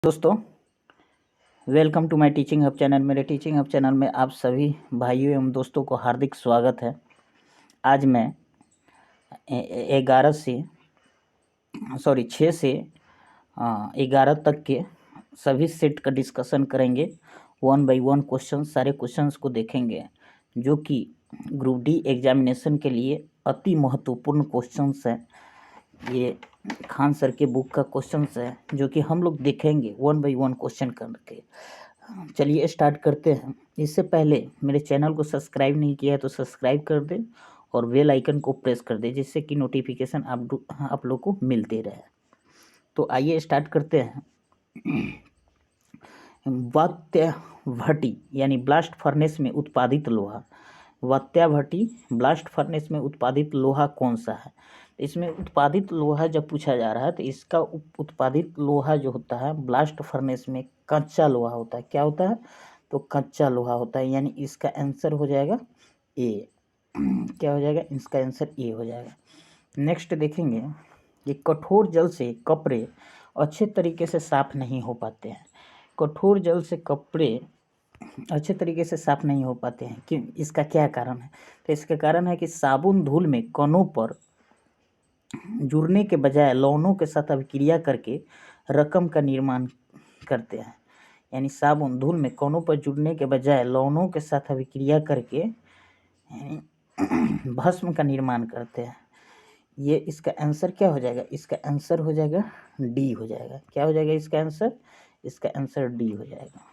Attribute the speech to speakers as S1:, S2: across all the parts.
S1: दोस्तों, welcome to my teaching hub channel. मेरे teaching hub channel में आप सभी भाइयों एवं दोस्तों को हार्दिक स्वागत है। आज मैं 6 से 11 तक के सभी सेट का डिस्कशन करेंगे। 1 बाई 1 क्वेश्चन, सारे क्वेश्चंस को देखेंगे जो कि ग्रुप डी एग्जामिनेशन के लिए अति महत्वपूर्ण क्वेश्चंस हैं। ये खान सर के बुक का क्वेश्चंस है जो कि हम लोग देखेंगे 1 बाई 1 क्वेश्चन करके। चलिए स्टार्ट करते हैं। इससे पहले मेरे चैनल को सब्सक्राइब नहीं किया है तो सब्सक्राइब कर दें और बेल आइकन को प्रेस कर दें जिससे कि नोटिफिकेशन आप लोग को मिलते रहे। तो आइए स्टार्ट करते हैं। वात्या भट्टी यानी ब्लास्ट फर्नेस में उत्पादित लोहा। वात्या भट्टी ब्लास्ट फर्नेस में उत्पादित लोहा कौन सा है? इसमें उत्पादित लोहा जब पूछा जा रहा है तो इसका उत्पादित लोहा जो होता है ब्लास्ट फर्नेस में कच्चा लोहा होता है। क्या होता है? तो कच्चा लोहा होता है, यानी इसका आंसर हो जाएगा ए। क्या हो जाएगा? इसका आंसर ए हो जाएगा। नेक्स्ट देखेंगे कि कठोर जल से कपड़े अच्छे तरीके से साफ नहीं हो पाते हैं। कठोर जल से कपड़े अच्छे तरीके से साफ नहीं हो पाते हैं, क्यों? इसका क्या कारण है? तो इसका कारण है कि साबुन धूल में कणों पर जुड़ने के बजाय लवणों के साथ अभिक्रिया करके रकम का निर्माण करते हैं। यानी साबुन धूल में कणों पर जुड़ने के बजाय लवणों के साथ अभिक्रिया करके भस्म का निर्माण करते हैं। ये इसका आंसर क्या हो जाएगा? इसका आंसर हो जाएगा डी हो जाएगा। क्या हो जाएगा इसका आंसर? इसका आंसर डी हो जाएगा।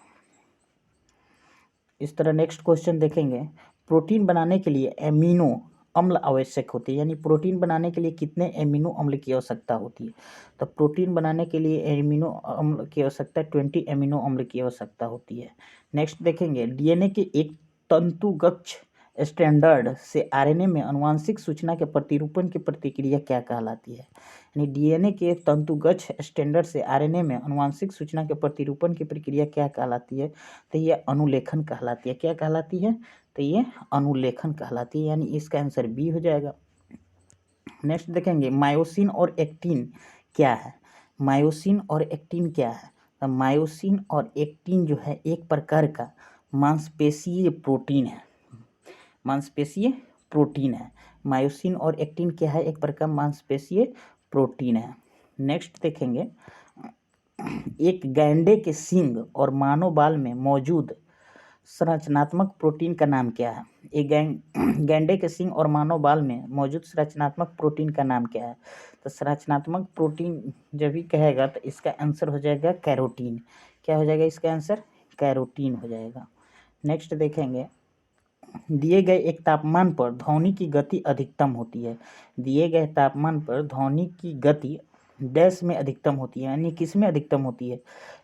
S1: इस तरह नेक्स्ट क्वेश्चन देखेंगे। प्रोटीन बनाने के लिए एमिनो अम्ल आवश्यक होती है, यानी प्रोटीन बनाने के लिए कितने एमिनो अम्ल की आवश्यकता होती है? तो प्रोटीन बनाने के लिए एमिनो अम्ल की आवश्यकता 20 एमिनो अम्ल की आवश्यकता होती है। नेक्स्ट देखेंगे डीएनए के एक तंतुगच्छ स्टैंडर्ड से आरएनए में आनुवांशिक सूचना के प्रतिरूपण की प्रतिक्रिया क्या कहलाती है? यानी डीएनए के तंतुगच्छ स्टैंडर्ड से आरएनए में आनुवांशिक सूचना के प्रतिरूपण की प्रक्रिया क्या कहलाती है? तो ये अनुलेखन कहलाती है। क्या कहलाती है? तो ये अनुलेखन कहलाती है, यानी इसका आंसर बी हो जाएगा। नेक्स्ट देखेंगे मायोसिन और एक्टिन क्या है? मायोसिन और एक्टिन क्या है? तो मायोसिन और एक्टिन जो है एक प्रकार का मांसपेशीय प्रोटीन है। मांसपेशीय प्रोटीन है। मायोसिन और एक्टिन क्या है? एक प्रकार मांसपेशीय प्रोटीन है। नेक्स्ट देखेंगे एक गैंडे के सींग और मानव बाल में मौजूद संरचनात्मक प्रोटीन का नाम क्या है? एक गैंडे के सींग और मानव बाल में मौजूद संरचनात्मक प्रोटीन का नाम क्या है? तो संरचनात्मक प्रोटीन जब भी कहेगा तो इसका आंसर हो जाएगा कैरोटीन। क्या हो जाएगा इसका आंसर? कैरोटीन हो जाएगा। नेक्स्ट देखेंगे दिए गए एक तापमान पर ध्वनि की गति अधिकतम होती है। दिए गए तापमान पर ध्वनि की गति डैश में अधिकतम होती है, यानी किस में अधिकतम होती है?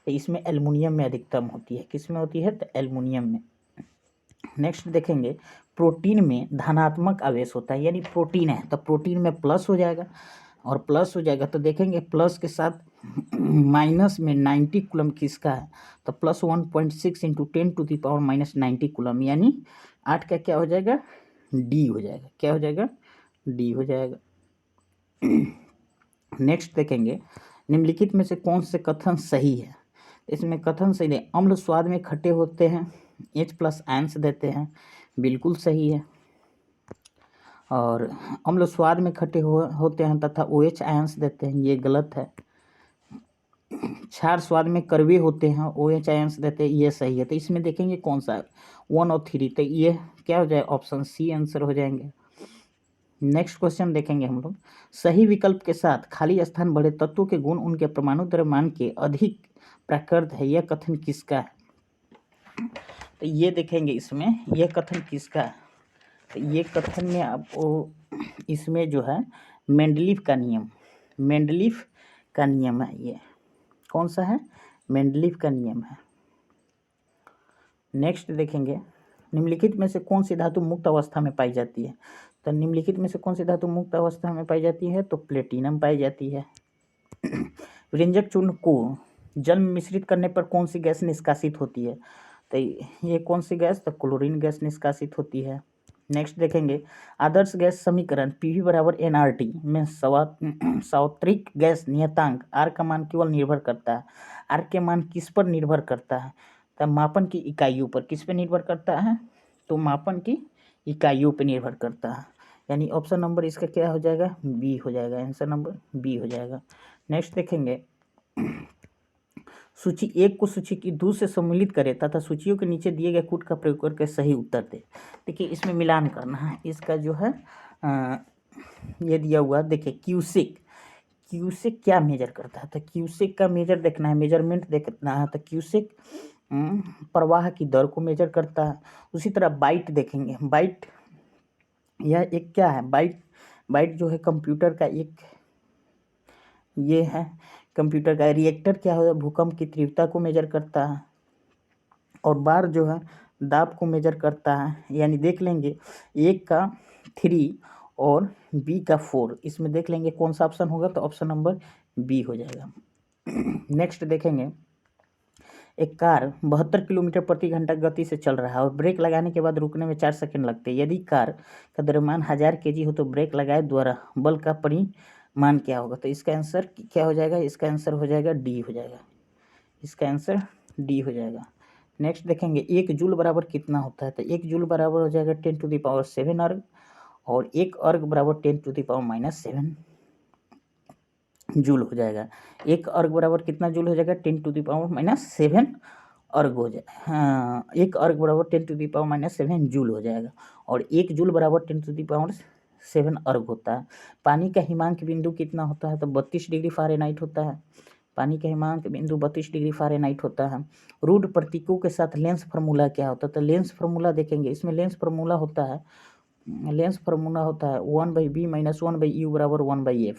S1: तो इसमें एल्युमिनियम में अधिकतम होती है। किस में होती है? तो एल्युमिनियम में। नेक्स्ट देखेंगे प्रोटीन में धनात्मक आवेश होता है, यानी प्रोटीन है तो प्रोटीन में प्लस हो जाएगा, और प्लस हो जाएगा तो देखेंगे प्लस के साथ माइनस में 90 कूलम किसका है? तो प्लस 1.6 इंटू 10⁻⁻90 कूलम, यानी 8 का क्या हो जाएगा? डी हो जाएगा। क्या हो जाएगा? डी हो जाएगा। नेक्स्ट देखेंगे निम्नलिखित में से कौन से कथन सही है? इसमें कथन सही है। अम्ल स्वाद में खट्टे होते हैं, H+ आयंस देते हैं, बिल्कुल सही है। और अम्ल स्वाद में खट्टे होते हैं तथा OH आयंस देते हैं, ये गलत है। क्षार स्वाद में कड़वे होते हैं, OH आयंस देते हैं, ये सही है। तो इसमें देखेंगे कौन सा है? 1 और 3, तो ये क्या हो जाए? ऑप्शन सी आंसर हो जाएंगे। नेक्स्ट क्वेश्चन देखेंगे हम लोग। सही विकल्प के साथ खाली स्थान बड़े तत्वों के गुण उनके परमाणु द्रव्यमान के अधिक प्रकृत है, यह कथन किसका है? तो ये देखेंगे इसमें यह कथन किसका है? तो ये कथन में आपको इसमें जो है मेंडलीफ का नियम, मेंडलीफ का नियम है। ये कौन सा है? मेंडलीफ का नियम है। नेक्स्ट देखेंगे निम्नलिखित में से कौन सी धातु मुक्त अवस्था में पाई जाती है? तो निम्नलिखित में से कौन सी धातु मुक्त अवस्था में पाई जाती है? तो प्लेटिनम पाई जाती है। व्यंजक चूर्ण को जल में मिश्रित करने पर कौन सी गैस निष्कासित होती है? तो ये कौन सी गैस? तो क्लोरीन गैस निष्कासित होती है। नेक्स्ट देखेंगे आदर्श गैस समीकरण PV = nRT में सार्वत्रिक गैस नियतांक R का मान केवल निर्भर करता है। आर के मान किस पर निर्भर करता है? तो मापन की इकाइयों पर। किस पे निर्भर करता है? तो मापन की इकाइयों पे निर्भर करता है। यानी ऑप्शन नंबर इसका क्या हो जाएगा? बी हो जाएगा। आंसर नंबर बी हो जाएगा। नेक्स्ट देखेंगे, सूची 1 को सूची की 2 से सम्मिलित करें तथा सूचियों के नीचे दिए गए कूट का प्रयोग करके सही उत्तर दे। देखिए इसमें मिलान करना है। इसका जो है ये दिया हुआ, देखिए क्यूसेक। क्यूसेक क्या मेजर करता है? तो क्यूसेक का मेजर देखना है, मेजरमेंट देखना है। तो क्यूसेक प्रवाह की दर को मेजर करता है। उसी तरह बाइट देखेंगे। बाइट यह एक क्या है? बाइट जो है कंप्यूटर का एक ये है, कंप्यूटर का रिएक्टर क्या है? भूकंप की तीव्रता को मेजर करता है। और बार जो है दाब को मेजर करता है। यानी देख लेंगे एक का 3 और बी का 4, इसमें देख लेंगे कौन सा ऑप्शन होगा। तो ऑप्शन नंबर बी हो जाएगा। नेक्स्ट देखेंगे, एक कार 72 किलोमीटर प्रति घंटा गति से चल रहा है और ब्रेक लगाने के बाद रुकने में 4 सेकंड लगते हैं। यदि कार का द्रव्यमान 1000 kg हो तो ब्रेक लगाए द्वारा बल का परिमाण क्या होगा? तो इसका आंसर क्या हो जाएगा? इसका आंसर हो जाएगा डी हो जाएगा। इसका आंसर डी हो जाएगा। नेक्स्ट देखेंगे, 1 जूल बराबर कितना होता है? तो 1 जूल बराबर हो जाएगा 10⁻7 अर्ग, और 1 अर्ग बराबर 10⁻⁻7 जूल हो जाएगा। 1 अर्ग बराबर कितना जूल हो जाएगा? 10⁻⁻7 अर्ग हो जाएगा। हाँ, 1 अर्ग बराबर 10⁻⁻7 जूल हो जाएगा। और 1 जूल बराबर 10⁻7 अर्ग होता है। पानी का हिमांक बिंदु कितना होता है? तो 32 डिग्री फ़ारेनहाइट होता है। पानी का हिमांक बिंदु 32 डिग्री फ़ारेनहाइट होता है। रूढ़ प्रतीकों के साथ लेंस फार्मूला क्या होता है? तो लेंस फार्मूला देखेंगे। इसमें लेंस फार्मूला होता है 1/b माइनस 1/u बराबर 1/f।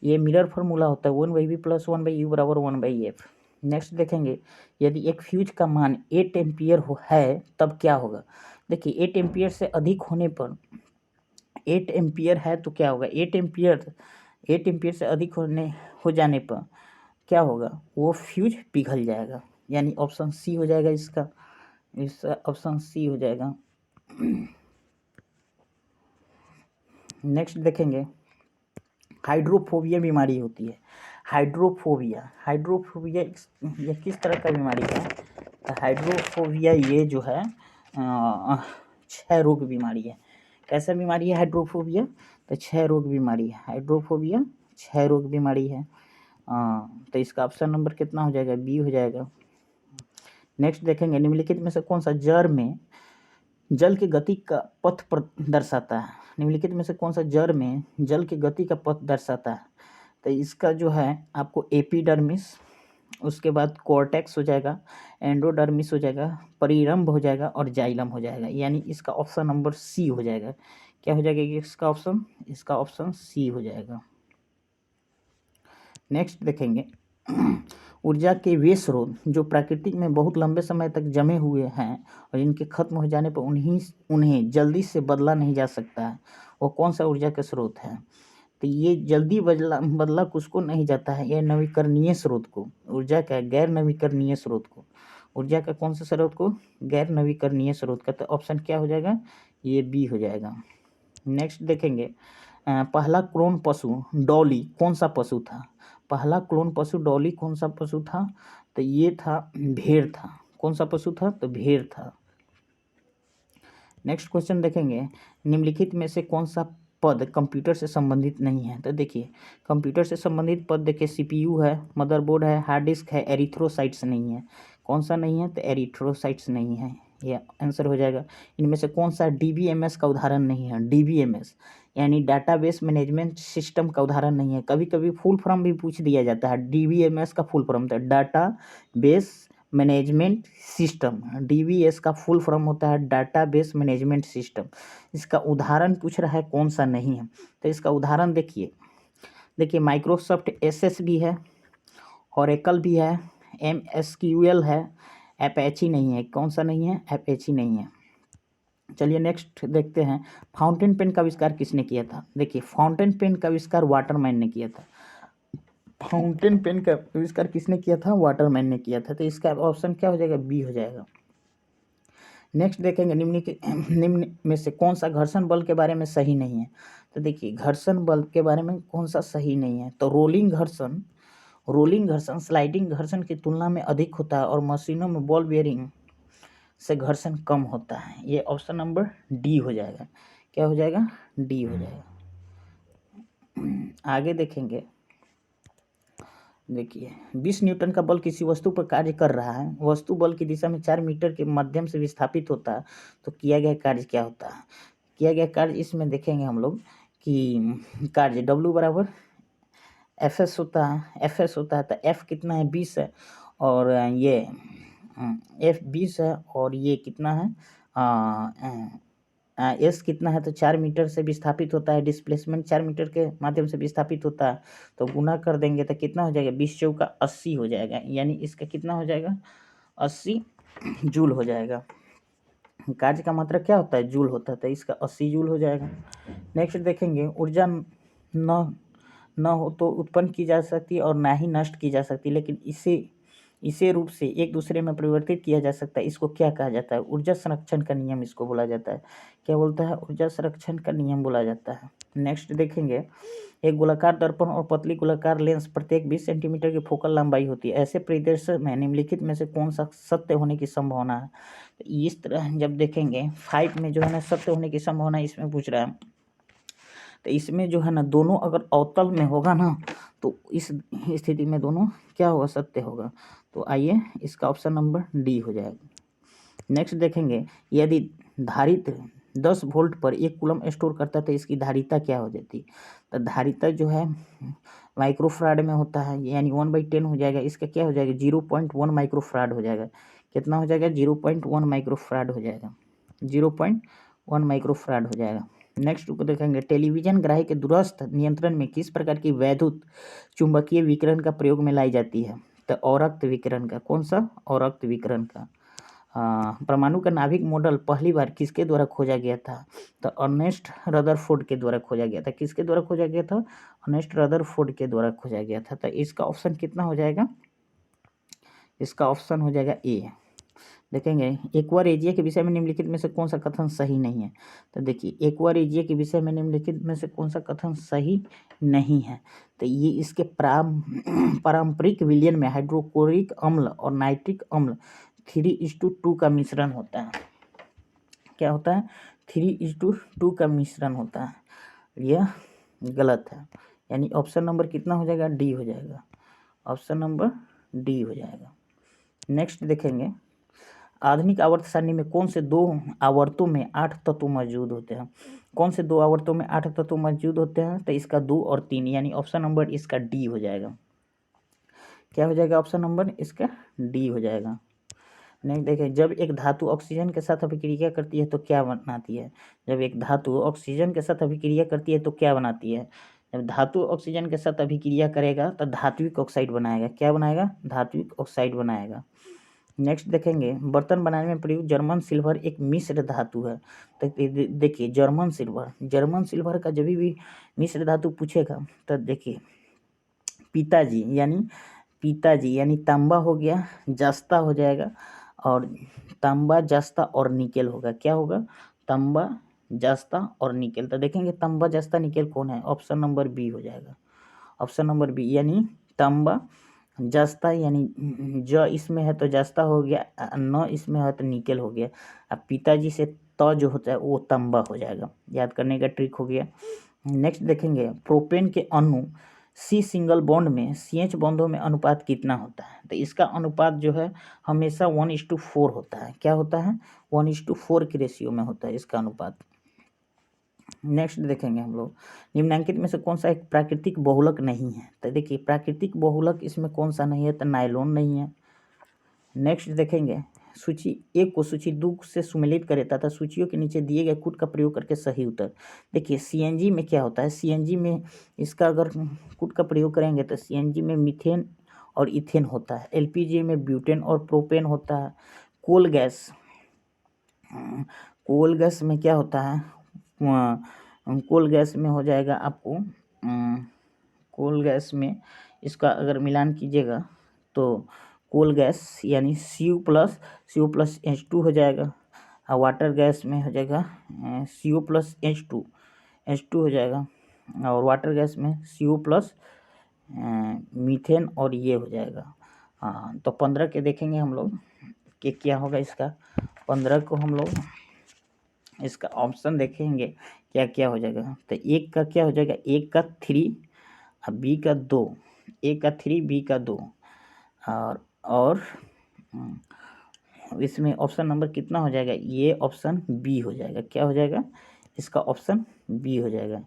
S1: ये मिरर फार्मूला होता है 1/b प्लस 1/u बराबर 1/f। नेक्स्ट देखेंगे, यदि एक फ्यूज का मान 8 एम्पियर है तब क्या होगा? देखिए 8 एम्पियर से अधिक होने पर, 8 एम्पियर है तो क्या होगा? 8 एम्पियर से अधिक हो जाने पर क्या होगा? वो फ्यूज पिघल जाएगा। यानी ऑप्शन सी हो जाएगा इसका। ऑप्शन सी हो जाएगा। नेक्स्ट देखेंगे, हाइड्रोफोबिया बीमारी होती है। हाइड्रोफोबिया ये किस तरह का बीमारी है? तो हाइड्रोफोबिया ये जो है क्षय रोग बीमारी है। कैसा बीमारी है हाइड्रोफोबिया? तो क्षय रोग बीमारी है। हाइड्रोफोबिया क्षय रोग बीमारी है। तो इसका ऑप्शन नंबर कितना हो जाएगा? बी हो जाएगा। नेक्स्ट देखेंगे, निम्नलिखित में से कौन सा जल की गति का पथ दर्शाता है? निम्नलिखित में से कौन सा जड़ में जल की गति का पथ दर्शाता है? तो इसका जो है आपको एपिडर्मिस, उसके बाद कॉर्टेक्स हो जाएगा, एंडोडर्मिस हो जाएगा, परिरंभ हो जाएगा और जाइलम हो जाएगा। यानी इसका ऑप्शन नंबर सी हो जाएगा। क्या हो जाएगा इसका ऑप्शन? इसका ऑप्शन सी हो जाएगा। नेक्स्ट देखेंगे, ऊर्जा के वे स्रोत जो प्राकृतिक में बहुत लंबे समय तक जमे हुए हैं और इनके खत्म हो जाने पर उन्हें जल्दी से बदला नहीं जा सकता है, वो कौन सा ऊर्जा का स्रोत है? तो ये जल्दी बदला किसको नहीं जाता है? ये नवीकरणीय स्रोत को, ऊर्जा का गैर नवीकरणीय स्रोत को। ऊर्जा का कौन सा स्रोत को? गैर नवीकरणीय स्रोत का। तो ऑप्शन क्या हो जाएगा? ये बी हो जाएगा। नेक्स्ट देखेंगे, पहला क्लोन पशु डॉली कौन सा पशु था? पहला क्लोन पशु डॉली कौन सा पशु था? तो ये था भेड़ था। कौन सा पशु था? तो भेड़ था। नेक्स्ट क्वेश्चन देखेंगे, निम्नलिखित में से कौन सा पद कंप्यूटर से संबंधित नहीं है? तो देखिए कंप्यूटर से संबंधित पद देखिए सीपीयू है, मदरबोर्ड है, हार्ड डिस्क है, एरिथ्रोसाइट्स नहीं है। कौन सा नहीं है? तो एरिथ्रोसाइट्स नहीं है। यह आंसर हो जाएगा। इनमें से कौन सा डीबीएमएस का उदाहरण नहीं है? डीबीएमएस यानी डाटाबेस मैनेजमेंट सिस्टम का उदाहरण नहीं है। कभी कभी फुल फॉर्म भी पूछ दिया जाता है। डीबीएमएस का फुल फॉर्म था data base management system. DBS का फुल फॉर्म होता है डाटाबेस मैनेजमेंट सिस्टम। इसका उदाहरण पूछ रहा है कौन सा नहीं है? तो इसका उदाहरण देखिए माइक्रोसॉफ्ट एसएस भी है, ओरेकल भी है, एमएसक्यूएल है, एपैची नहीं है। कौन सा नहीं है? एपैची नहीं है। चलिए नेक्स्ट देखते हैं, फाउंटेन पेन का आविष्कार किसने किया था? देखिए फाउंटेन पेन का आविष्कार वाटरमैन ने किया था। फाउंटेन पेन का आविष्कार किसने किया था? वाटरमैन ने किया था। तो इसका ऑप्शन क्या हो जाएगा? बी हो जाएगा। नेक्स्ट देखेंगे, निम्न में से कौन सा घर्षण बल के बारे में सही नहीं है? तो देखिए घर्षण बल के बारे में कौन सा सही नहीं है? तो रोलिंग घर्षण रोलिंग घर्षण स्लाइडिंग घर्षण की तुलना में अधिक होता है और मशीनों में बॉल बेयरिंग से घर्षण कम होता है। ये ऑप्शन नंबर डी हो जाएगा। क्या हो जाएगा? डी हो जाएगा। आगे देखेंगे, देखिए 20 न्यूटन का बल किसी वस्तु पर कार्य कर रहा है, वस्तु बल की दिशा में 4 मीटर के माध्यम से विस्थापित होता है, तो किया गया कार्य क्या होता है? किया गया कार्य इसमें देखेंगे हम लोग कि कार्य W बराबर FS होता है, FS होता है, तो F कितना है? 20 है, और ये F 20 है, और ये कितना है? S कितना है? तो 4 मीटर से विस्थापित होता है, डिस्प्लेसमेंट 4 मीटर के माध्यम से विस्थापित होता है, तो गुना कर देंगे तो कितना हो जाएगा? 20 चौका 80 हो जाएगा, यानी इसका कितना हो जाएगा? 80 जूल हो जाएगा। कार्य का मात्रा क्या होता है? जूल होता है, तो इसका 80 जूल हो जाएगा। नेक्स्ट देखेंगे, ऊर्जा न हो तो उत्पन्न की जा सकती है और ना ही नष्ट की जा सकती, लेकिन इसे रूप से एक दूसरे में परिवर्तित किया जा सकता है। इसको क्या कहा जाता है? ऊर्जा संरक्षण का नियम इसको बोला जाता है। क्या बोलता है? ऊर्जा संरक्षण का नियम बोला जाता है। नेक्स्ट देखेंगे, एक गोलाकार दर्पण और पतली गोलाकार लेंस प्रत्येक 20 सेंटीमीटर की फोकल लंबाई होती है। ऐसे परिदृश्य में निम्नलिखित में से कौन सा सत्य होने की संभावना है? तो इस तरह जब देखेंगे 5 में जो है ना सत्य होने की संभावना इसमें पूछ रहा है, तो इसमें जो है ना दोनों अगर अवतल में होगा ना, तो इस स्थिति में दोनों क्या होगा? सत्य होगा। तो आइए इसका ऑप्शन नंबर डी हो जाएगा। नेक्स्ट देखेंगे, यदि धारित्र 10 वोल्ट पर 1 कूलम स्टोर करता है तो इसकी धारिता क्या हो जाती? तो धारिता जो है माइक्रोफ्राड में होता है, यानी 1/10 हो जाएगा। इसका क्या हो जाएगा? 0.1 माइक्रोफ्राड हो जाएगा। कितना हो जाएगा? 0.1 माइक्रोफ्राड हो जाएगा, 0.1 माइक्रोफ्राड हो जाएगा। नेक्स्ट को देखेंगे, टेलीविजन ग्राही के दूरस्थ नियंत्रण में किस प्रकार की वैद्युत चुंबकीय विकिरण का प्रयोग में लाई जाती है? तो औरक्त विकिरण का। कौन सा? औरक्त विकिरण का। परमाणु का नाभिक मॉडल पहली बार किसके द्वारा खोजा गया था? तो अर्नेस्ट रदरफोर्ड के द्वारा खोजा गया था। किसके द्वारा खोजा गया था? अर्नेस्ट रदरफोर्ड के द्वारा खोजा गया था। तो इसका ऑप्शन कितना हो जाएगा? इसका ऑप्शन हो जाएगा ए। देखेंगे, एक्वारेजिया के विषय में निम्नलिखित में से कौन सा कथन सही नहीं है? तो देखिए, एक्वारेजिया के विषय में निम्नलिखित में से कौन सा कथन सही नहीं है? तो ये इसके पारंपरिक विलयन में हाइड्रोक्लोरिक अम्ल और नाइट्रिक अम्ल 3:2 का मिश्रण होता है। क्या होता है? 3:2 का मिश्रण होता है। यह गलत है, यानी ऑप्शन नंबर कितना हो जाएगा? डी हो जाएगा। ऑप्शन नंबर डी हो जाएगा। नेक्स्ट देखेंगे, आधुनिक आवर्त सारणी में कौन से 2 आवर्तों में 8 तत्व मौजूद होते हैं? कौन से 2 आवर्तों में 8 तत्व मौजूद होते हैं? तो इसका 2 और 3, यानी ऑप्शन नंबर इसका डी हो जाएगा। क्या हो जाएगा? ऑप्शन नंबर इसका डी हो जाएगा। नहीं, देखें, जब एक धातु ऑक्सीजन के साथ अभिक्रिया करती है तो क्या बनाती है? जब एक धातु ऑक्सीजन के साथ अभिक्रिया करती है तो क्या बनाती है? जब धातु ऑक्सीजन के साथ अभिक्रिया करेगा तो धात्विक ऑक्साइड बनाएगा। क्या बनाएगा? धात्विक ऑक्साइड बनाएगा। नेक्स्ट देखेंगे, बर्तन बनाने में प्रयुक्त जर्मन सिल्वर एक मिश्र धातु है। तो देखिए, जर्मन सिल्वर का जब भी मिश्र धातु पूछेगा तो देखिए, पिताजी यानी तांबा हो गया, जस्ता हो जाएगा, और तांबा, जस्ता और निकेल होगा। क्या होगा? तांबा, जस्ता और निकेल। तो देखेंगे तांबा, जस्ता, निकेल कौन है? ऑप्शन नंबर बी हो जाएगा। ऑप्शन नंबर बी, यानी तांबा, जस्ता, यानी ज इसमें है तो जस्ता हो गया, न इसमें है तो निकेल हो गया। अब पिताजी से त जो होता है वो तांबा हो जाएगा। याद करने का ट्रिक हो गया। नेक्स्ट देखेंगे, प्रोपेन के अणु सी सिंगल बॉन्ड में CH बॉन्डों में अनुपात कितना होता है? तो इसका अनुपात जो है हमेशा 1:4 होता है। क्या होता है? 1:4 की रेशियो में होता है इसका अनुपात। नेक्स्ट देखेंगे हम लोग, निम्नलिखित में से कौन सा एक प्राकृतिक बहुलक नहीं है? तो देखिए, प्राकृतिक बहुलक इसमें कौन सा नहीं है? तो नायलॉन नहीं है। नेक्स्ट देखेंगे, सूची 1 को सूची 2 से सुमेलित करें तथा सूचियों के नीचे दिए गए कूट का प्रयोग करके सही उत्तर। देखिए, CNG में क्या होता है? CNG में इसका अगर कूट का प्रयोग करेंगे तो CNG में मीथेन और इथेन होता है। LPG में ब्यूटेन और प्रोपेन होता है। कोल गैस में क्या होता है? कोल गैस में हो जाएगा आपको, कोल गैस में इसका अगर मिलान कीजिएगा तो कोल गैस यानी CO+H2 हो जाएगा, और वाटर गैस में हो जाएगा CO+H2 हो जाएगा, और वाटर गैस में CO+ मीथेन और ये हो जाएगा। हाँ, तो 15 के देखेंगे हम लोग कि क्या होगा इसका। 15 को हम लोग इसका ऑप्शन देखेंगे क्या क्या हो जाएगा। तो एक का क्या हो जाएगा, एक का 3 और बी का 2, ए का 3 बी का 2 और इसमें ऑप्शन नंबर कितना हो जाएगा, ये ऑप्शन बी हो जाएगा। क्या हो जाएगा, इसका ऑप्शन बी हो जाएगा,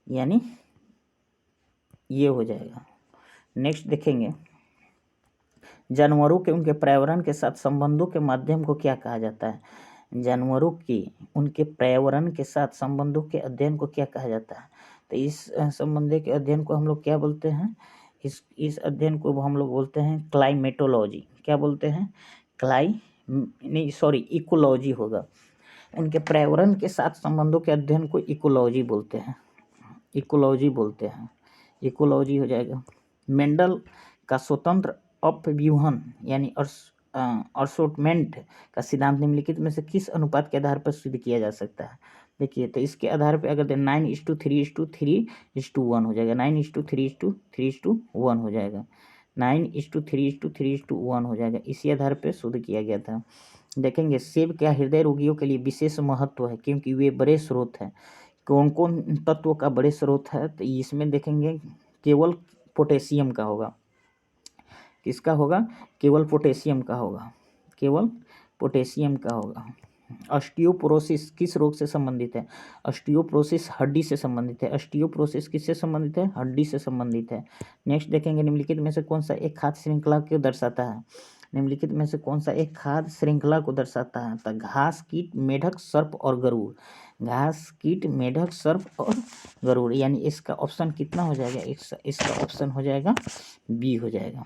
S1: यानी ये हो जाएगा। नेक्स्ट देखेंगे, जानवरों के उनके पर्यावरण के साथ संबंधों के माध्यम को क्या कहा जाता है। जानवरों की उनके पर्यावरण के साथ संबंधों के अध्ययन को क्या कहा जाता है। तो इस संबंध के अध्ययन को हम लोग क्या बोलते हैं, इस अध्ययन को हम लोग बोलते हैं क्लाइमेटोलॉजी। क्या बोलते हैं, इकोलॉजी होगा। उनके पर्यावरण के साथ संबंधों के अध्ययन को इकोलॉजी बोलते हैं, इकोलॉजी हो जाएगा। मेंडल का स्वतंत्र अपव्यूहन यानी असोर्टमेंट का सिद्धांत निम्नलिखित में से किस अनुपात के आधार पर सिद्ध किया जा सकता है। देखिए, तो इसके आधार पर अगर 9:3:3:1 हो जाएगा, 9:3:3:1 हो जाएगा, 9:3:3:1 हो जाएगा। इसी आधार पर शोध किया गया था। देखेंगे, सेब का हृदय रोगियों के लिए विशेष महत्व है क्योंकि वे बड़े स्रोत हैं। कौन कौन तत्वों का बड़े स्रोत है, तो इसमें देखेंगे केवल पोटेशियम का होगा। किसका होगा, केवल पोटेशियम का होगा, केवल पोटेशियम का होगा। ऑस्टियोपोरोसिस किस रोग से संबंधित है, ऑस्टियोपोरोसिस हड्डी से संबंधित है। ऑस्टियोपोरोसिस किससे संबंधित है, हड्डी से संबंधित है। नेक्स्ट देखेंगे, निम्नलिखित में से कौन सा एक खाद्य श्रृंखला को दर्शाता है। निम्नलिखित में से कौन सा एक खाद्य श्रृंखला को दर्शाता है। तो घास, कीट, मेढक, सर्प और गरुड़। घास, कीट, मेढक, सर्प और गरुड़, यानी इसका ऑप्शन कितना हो जाएगा, इसका ऑप्शन हो जाएगा बी हो जाएगा,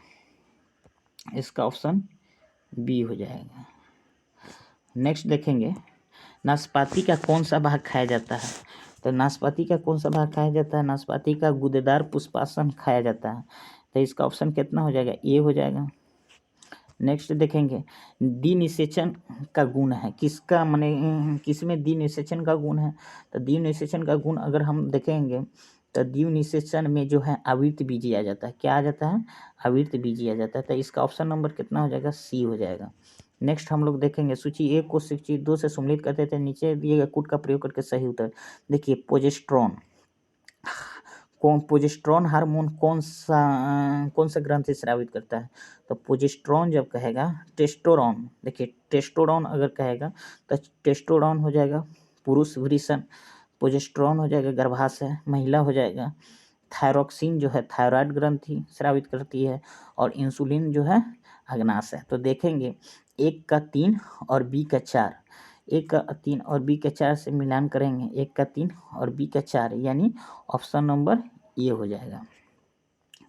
S1: इसका ऑप्शन बी हो जाएगा। नेक्स्ट देखेंगे, नाशपाती का कौन सा भाग खाया जाता है। तो नाशपाती का कौन सा भाग खाया जाता है, नाशपाती का गूदेदार पुष्पासन खाया जाता है। तो इसका ऑप्शन कितना हो जाएगा, ए हो जाएगा। नेक्स्ट देखेंगे, दिनिषेचन का गुण है किसका, माने किसमें दिनिषेचन का गुण है। तो दिनिषेचन का गुण अगर हम देखेंगे तो दिनिषेचन में जो है आवृत बीजी आ जाता है। क्या आ जाता है, आवृत बीजी आ जाता है। तो इसका ऑप्शन नंबर कितना हो जाएगा, सी हो जाएगा। नेक्स्ट हम लोग देखेंगे, सूची 1 को सूची 2 से सम्मिलित करते थे, नीचे दिए गए कूट का प्रयोग करके सही उत्तर। देखिए, प्रोजेस्टेरॉन हार्मोन कौन सा ग्रंथ से स्रावित करता है। तो प्रोजेस्टेरॉन जब कहेगा टेस्टोरॉन, देखिए टेस्टोरॉन अगर कहेगा तो टेस्टोरॉन हो जाएगा पुरुष वृषण, प्रोजेस्टेरॉन हो जाएगा गर्भाशय महिला हो जाएगा, थायरॉक्सिन जो है थायराइड ग्रंथि स्रावित करती है, और इंसुलिन जो है अग्नाशय। तो देखेंगे 1 का 3 और बी का 4, 1 का 3 और बी का 4 से मिलान करेंगे, 1 का 3 और बी का 4, यानी ऑप्शन नंबर ए हो जाएगा।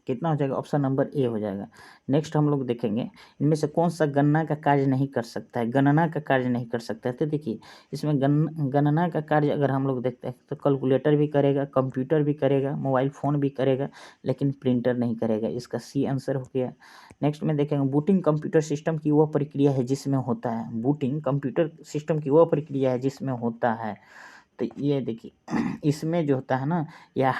S1: कितना हो जाएगा, ऑप्शन नंबर ए हो जाएगा। नेक्स्ट हम लोग देखेंगे, इनमें से कौन सा गणना का कार्य नहीं कर सकता है, गणना का कार्य नहीं कर सकता है। तो देखिए, इसमें गणना का कार्य अगर हम लोग देखते हैं तो कैलकुलेटर भी करेगा, कंप्यूटर भी करेगा, मोबाइल फ़ोन भी करेगा, लेकिन प्रिंटर नहीं करेगा। इसका सी आंसर हो गया। नेक्स्ट में देखेंगे, बूटिंग कंप्यूटर सिस्टम की वह प्रक्रिया है जिसमें होता है, बूटिंग कंप्यूटर सिस्टम की वह प्रक्रिया है जिसमें होता है। तो ये देखिए, इसमें जो होता है ना, यह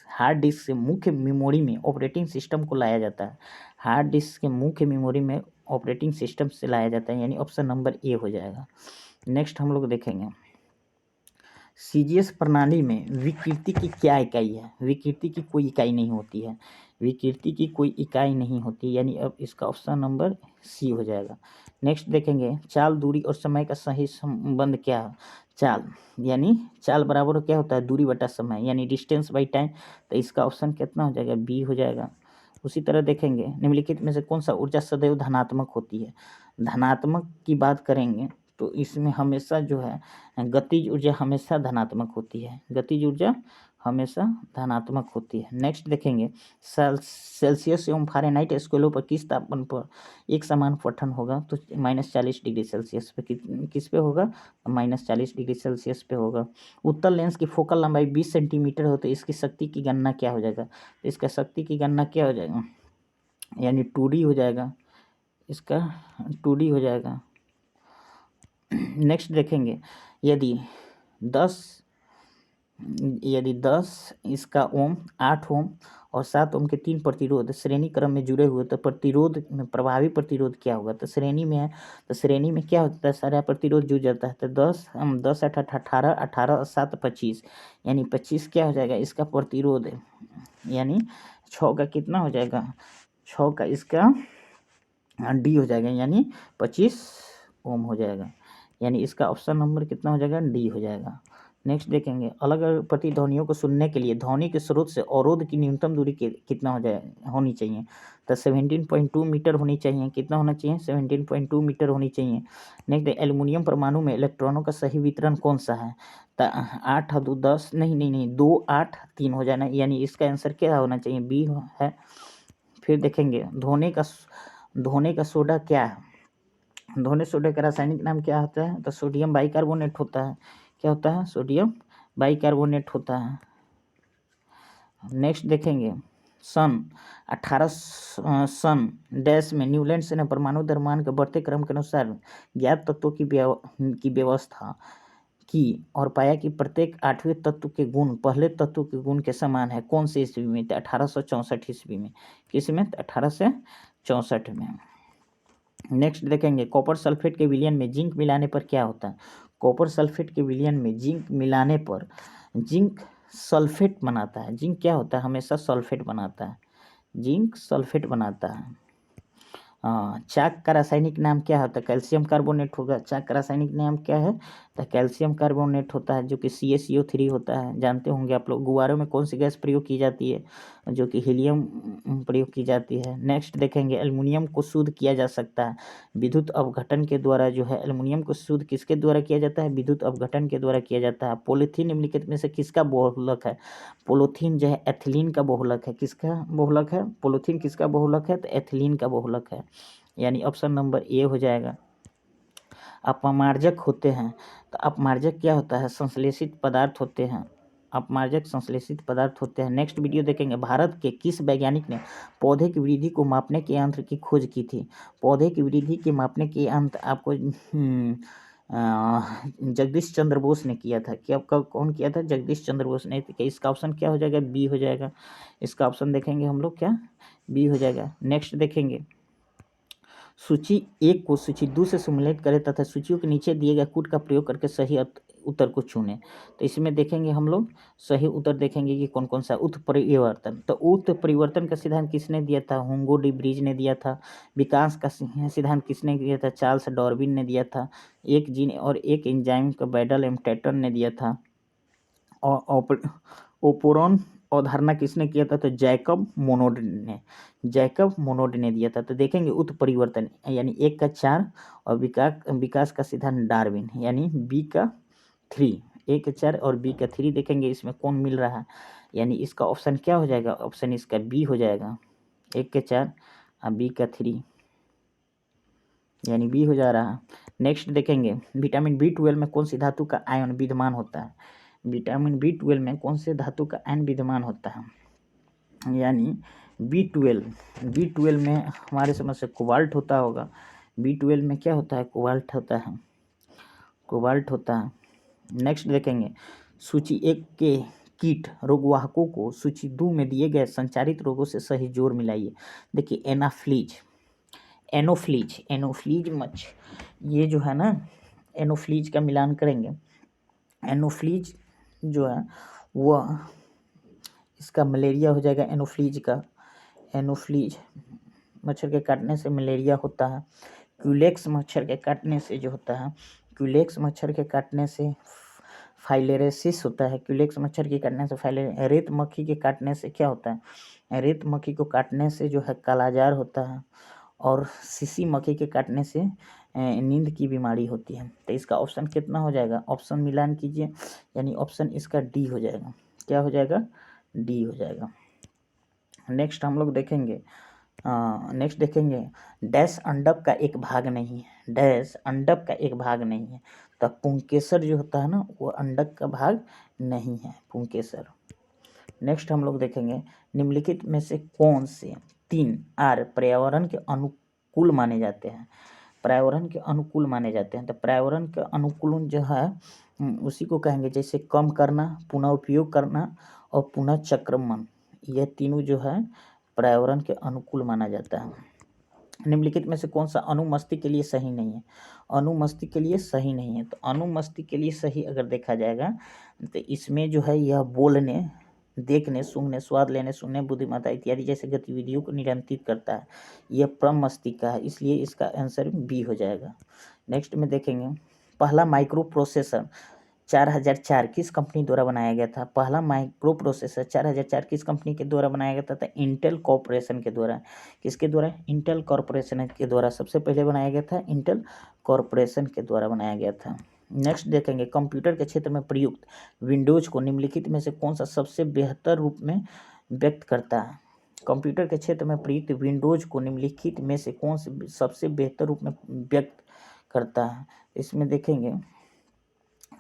S1: हार्ड डिस्क से मुख्य मेमोरी में ऑपरेटिंग सिस्टम को लाया जाता है। हार्ड डिस्क के मुख्य मेमोरी में ऑपरेटिंग सिस्टम से लाया जाता है, यानी ऑप्शन नंबर ए हो जाएगा। नेक्स्ट हम लोग देखेंगे, सीजीएस प्रणाली में विकृति की क्या इकाई है। विकृति की कोई इकाई नहीं होती है, विकृति की कोई इकाई नहीं होती, यानी अब इसका ऑप्शन नंबर सी हो जाएगा। नेक्स्ट देखेंगे, चाल, दूरी और समय का सही संबंध क्या है। चाल यानी चाल बराबर क्या होता है, दूरी बटा समय, यानी डिस्टेंस बाई टाइम। तो इसका ऑप्शन कितना हो जाएगा, बी हो जाएगा। उसी तरह देखेंगे, निम्नलिखित में से कौन सा ऊर्जा सदैव धनात्मक होती है। धनात्मक की बात करेंगे तो इसमें हमेशा जो है गतिज ऊर्जा हमेशा धनात्मक होती है, गतिज ऊर्जा हमेशा धनात्मक होती है। नेक्स्ट देखेंगे, सेल्सियस एवं फारेनहाइट स्केलों पर किस तापमान पर एक समान पठन होगा। तो -40 डिग्री सेल्सियस पे किस पे होगा, -40 डिग्री सेल्सियस पे होगा। उत्तल लेंस की फोकल लंबाई 20 सेंटीमीटर हो तो इसकी शक्ति की गणना क्या हो जाएगा। तो इसका शक्ति की गणना क्या हो जाएगा, यानी 2D हो जाएगा, इसका 2D हो जाएगा। नेक्स्ट देखेंगे, यदि 10 यदि 10 इसका ओम, 8 ओम और 7 ओम के 3 प्रतिरोध श्रेणी क्रम में जुड़े हुए तो प्रतिरोध में प्रभावी प्रतिरोध क्या होगा? तो श्रेणी में है तो श्रेणी में क्या होता है? सारा प्रतिरोध जुड़ जाता है। तो 10 8 18 18 और 7 25 यानी 25 क्या हो जाएगा? इसका प्रतिरोध है, यानी 6 का कितना हो जाएगा? 6 का इसका डी हो जाएगा, यानी 25 ओम हो जाएगा। यानी इसका ऑप्शन नंबर कितना हो जाएगा? डी हो जाएगा। नेक्स्ट देखेंगे, अलग अलग प्रतिध्वनियों को सुनने के लिए ध्वनि के स्रोत से अवरोध की न्यूनतम दूरी कितना होनी चाहिए? तो 17.2 मीटर होनी चाहिए। कितना होना चाहिए? 17.2 मीटर होनी चाहिए। नेक्स्ट, एल्युमिनियम परमाणु में इलेक्ट्रॉनों का सही वितरण कौन सा है? तो 8 2 10 नहीं 2 8 3 हो जाना, यानी इसका आंसर क्या होना चाहिए? बी है। फिर देखेंगे, धोने का सोडा क्या है? धोने सोडा का रासायनिक नाम क्या होता है? तो सोडियम बाइकार्बोनेट होता है। क्या होता है? सोडियम बाइकार्बोनेट होता है। नेक्स्ट देखेंगे, सन 18 डैश में न्यूलैंड्स ने परमाणु द्रव्यमान के बढ़ते क्रम के अनुसार ज्ञात तत्वों की व्यवस्था की और पाया कि प्रत्येक 8वें तत्व के गुण पहले तत्व के गुण के समान है। कौन से ईस्वी में? तो 1864 ईस्वी में। किस में? 1864 में। नेक्स्ट देखेंगे, कॉपर सल्फेट के विलयन में जिंक मिलाने पर क्या होता है? कॉपर सल्फेट के विलयन में जिंक मिलाने पर जिंक सल्फेट बनाता है। जिंक क्या होता है? हमेशा सल्फेट बनाता है, जिंक सल्फेट बनाता है। चाक का रासायनिक नाम क्या होता है? कैल्शियम कार्बोनेट होगा। चाक का रासायनिक नाम क्या है? तो कैल्शियम कार्बोनेट होता है, जो कि CaCO3 होता है। जानते होंगे आप लोग। गुब्बारों में कौन सी गैस प्रयोग की जाती है? जो कि हीलियम प्रयोग की जाती है। नेक्स्ट देखेंगे, एल्युमिनियम को शुद्ध किया जा सकता है विद्युत अपघटन के द्वारा। जो है एल्युमिनियम को शुद्ध किसके द्वारा किया जाता है? विद्युत अपघटन के द्वारा किया जाता है। पॉलीथीन निम्नलिखित में से किसका बहुलक है? पॉलीथीन जो है एथिलीन का बहुलक है। किसका बहुलक है? पॉलीथीन किसका बहुलक है? तो एथिलीन का बहुलक है, यानी ऑप्शन नंबर ए हो जाएगा। अपमार्जक होते हैं, तो अपमार्जक क्या होता है? संश्लेषित पदार्थ होते हैं। अपमार्जक संश्लेषित पदार्थ होते हैं। नेक्स्ट वीडियो देखेंगे, भारत के किस वैज्ञानिक ने पौधे की वृद्धि को मापने के यंत्र की खोज की थी? पौधे की वृद्धि के मापने के यंत्र आपको जगदीश चंद्र बोस ने किया था। क्या कौन किया था? जगदीश चंद्र बोस ने। इसका ऑप्शन क्या हो जाएगा? बी हो जाएगा। इसका ऑप्शन देखेंगे हम लोग, क्या बी हो जाएगा। नेक्स्ट देखेंगे, सूची 1 को सूची 2 से सम्मिलित करें तथा सूचियों के नीचे दिए गए कूट का प्रयोग करके सही उत्तर को चुनें। तो इसमें देखेंगे हम लोग सही उत्तर देखेंगे कि कौन कौन सा। उत्परिवर्तन, तो उत्परिवर्तन का सिद्धांत किसने दिया था? हुंगो डी ब्रिज ने दिया था। विकास का सिद्धांत किसने दिया था? चार्ल्स डार्विन ने दिया था। एक जीन और एक एंजाइम का बैडल एम टैटन ने दिया था। और ओपोरॉन अवधारणा किसने किया था? तो जैकब मोनोड ने दिया था। तो देखेंगे उत्परिवर्तन यानी 1 का 4 और विकास का सिद्धांत डार्विन, यानी बी का 3। 1 का 4 और बी का 3 देखेंगे इसमें कौन मिल रहा है, यानी इसका ऑप्शन क्या हो जाएगा? ऑप्शन इसका बी हो जाएगा। 1 का 4 और बी का 3, यानी बी हो जा रहा है। नेक्स्ट देखेंगे, विटामिन B12 में कौन सी धातु का आयन विद्यमान होता है? विटामिन B12 में कौन से धातु का आयन विद्यमान होता है? यानी B12 में हमारे समझ से कोबाल्ट होता होगा। B12 में क्या होता है? कोबाल्ट होता है। नेक्स्ट देखेंगे, सूची 1 के कीट रोगवाहकों को सूची 2 में दिए गए संचारित रोगों से सही जोड़ मिलाइए। देखिए, एनोफ्लीज मच्छ, ये जो है ना, एनोफ्लीज का मिलान करेंगे। एनोफ्लीज जो है वह, इसका मलेरिया हो जाएगा। एनोफ्लीज मच्छर के काटने से मलेरिया होता है। क्यूलेक्स मच्छर के काटने से जो होता है, क्यूलेक्स मच्छर के काटने से फाइलेरियासिस होता है। क्यूलेक्स मच्छर के काटने से रेत मक्खी के काटने से क्या होता है? रेत मक्खी को काटने से जो है कालाजार होता है। और सीसी मक्खी के काटने से नींद की बीमारी होती है। तो इसका ऑप्शन कितना हो जाएगा? ऑप्शन मिलान कीजिए, यानी ऑप्शन इसका डी हो जाएगा। क्या हो जाएगा? डी हो जाएगा। नेक्स्ट हम लोग देखेंगे, डैश अंडक का एक भाग नहीं है। डैश अंडक का एक भाग नहीं है। तो पुंकेसर जो होता है ना, वो अंडक का भाग नहीं है, पुंकेसर। नेक्स्ट हम लोग देखेंगे, निम्नलिखित में से कौन से 3 आर पर्यावरण के अनुकूल माने जाते हैं? पर्यावरण के अनुकूल माने जाते हैं। तो पर्यावरण के अनुकूल जो है उसी को कहेंगे, जैसे कम करना, पुनः उपयोग करना और पुनः चक्रमण, यह तीनों जो है पर्यावरण के अनुकूल माना जाता है। निम्नलिखित में से कौन सा अणु मस्तिष्क के लिए सही नहीं है? अणु मस्तिष्क के लिए सही नहीं है। तो अणु मस्तिष्क के लिए सही अगर देखा जाएगा तो इसमें जो है यह बोलने, देखने, सूंघने, स्वाद लेने, सुनने, बुद्धिमत्ता इत्यादि जैसे गतिविधियों को नियंत्रित करता है। यह प्रमस्तिष्क का है, इसलिए इसका आंसर बी हो जाएगा। नेक्स्ट में देखेंगे, पहला माइक्रो प्रोसेसर 4004 किस कंपनी द्वारा बनाया गया था? पहला माइक्रो प्रोसेसर 4004 किस कंपनी के द्वारा बनाया गया था? तो इंटेल कॉर्पोरेशन के द्वारा। किसके द्वारा? इंटेल कॉर्पोरेशन के द्वारा सबसे पहले बनाया गया था, इंटेल कॉर्पोरेशन के द्वारा बनाया गया था। नेक्स्ट देखेंगे, कंप्यूटर के क्षेत्र में प्रयुक्त विंडोज को निम्नलिखित में से कौन सा सबसे बेहतर रूप में व्यक्त करता है? कंप्यूटर के क्षेत्र में प्रयुक्त विंडोज को निम्नलिखित में से कौन से सबसे बेहतर रूप में व्यक्त करता है? इसमें देखेंगे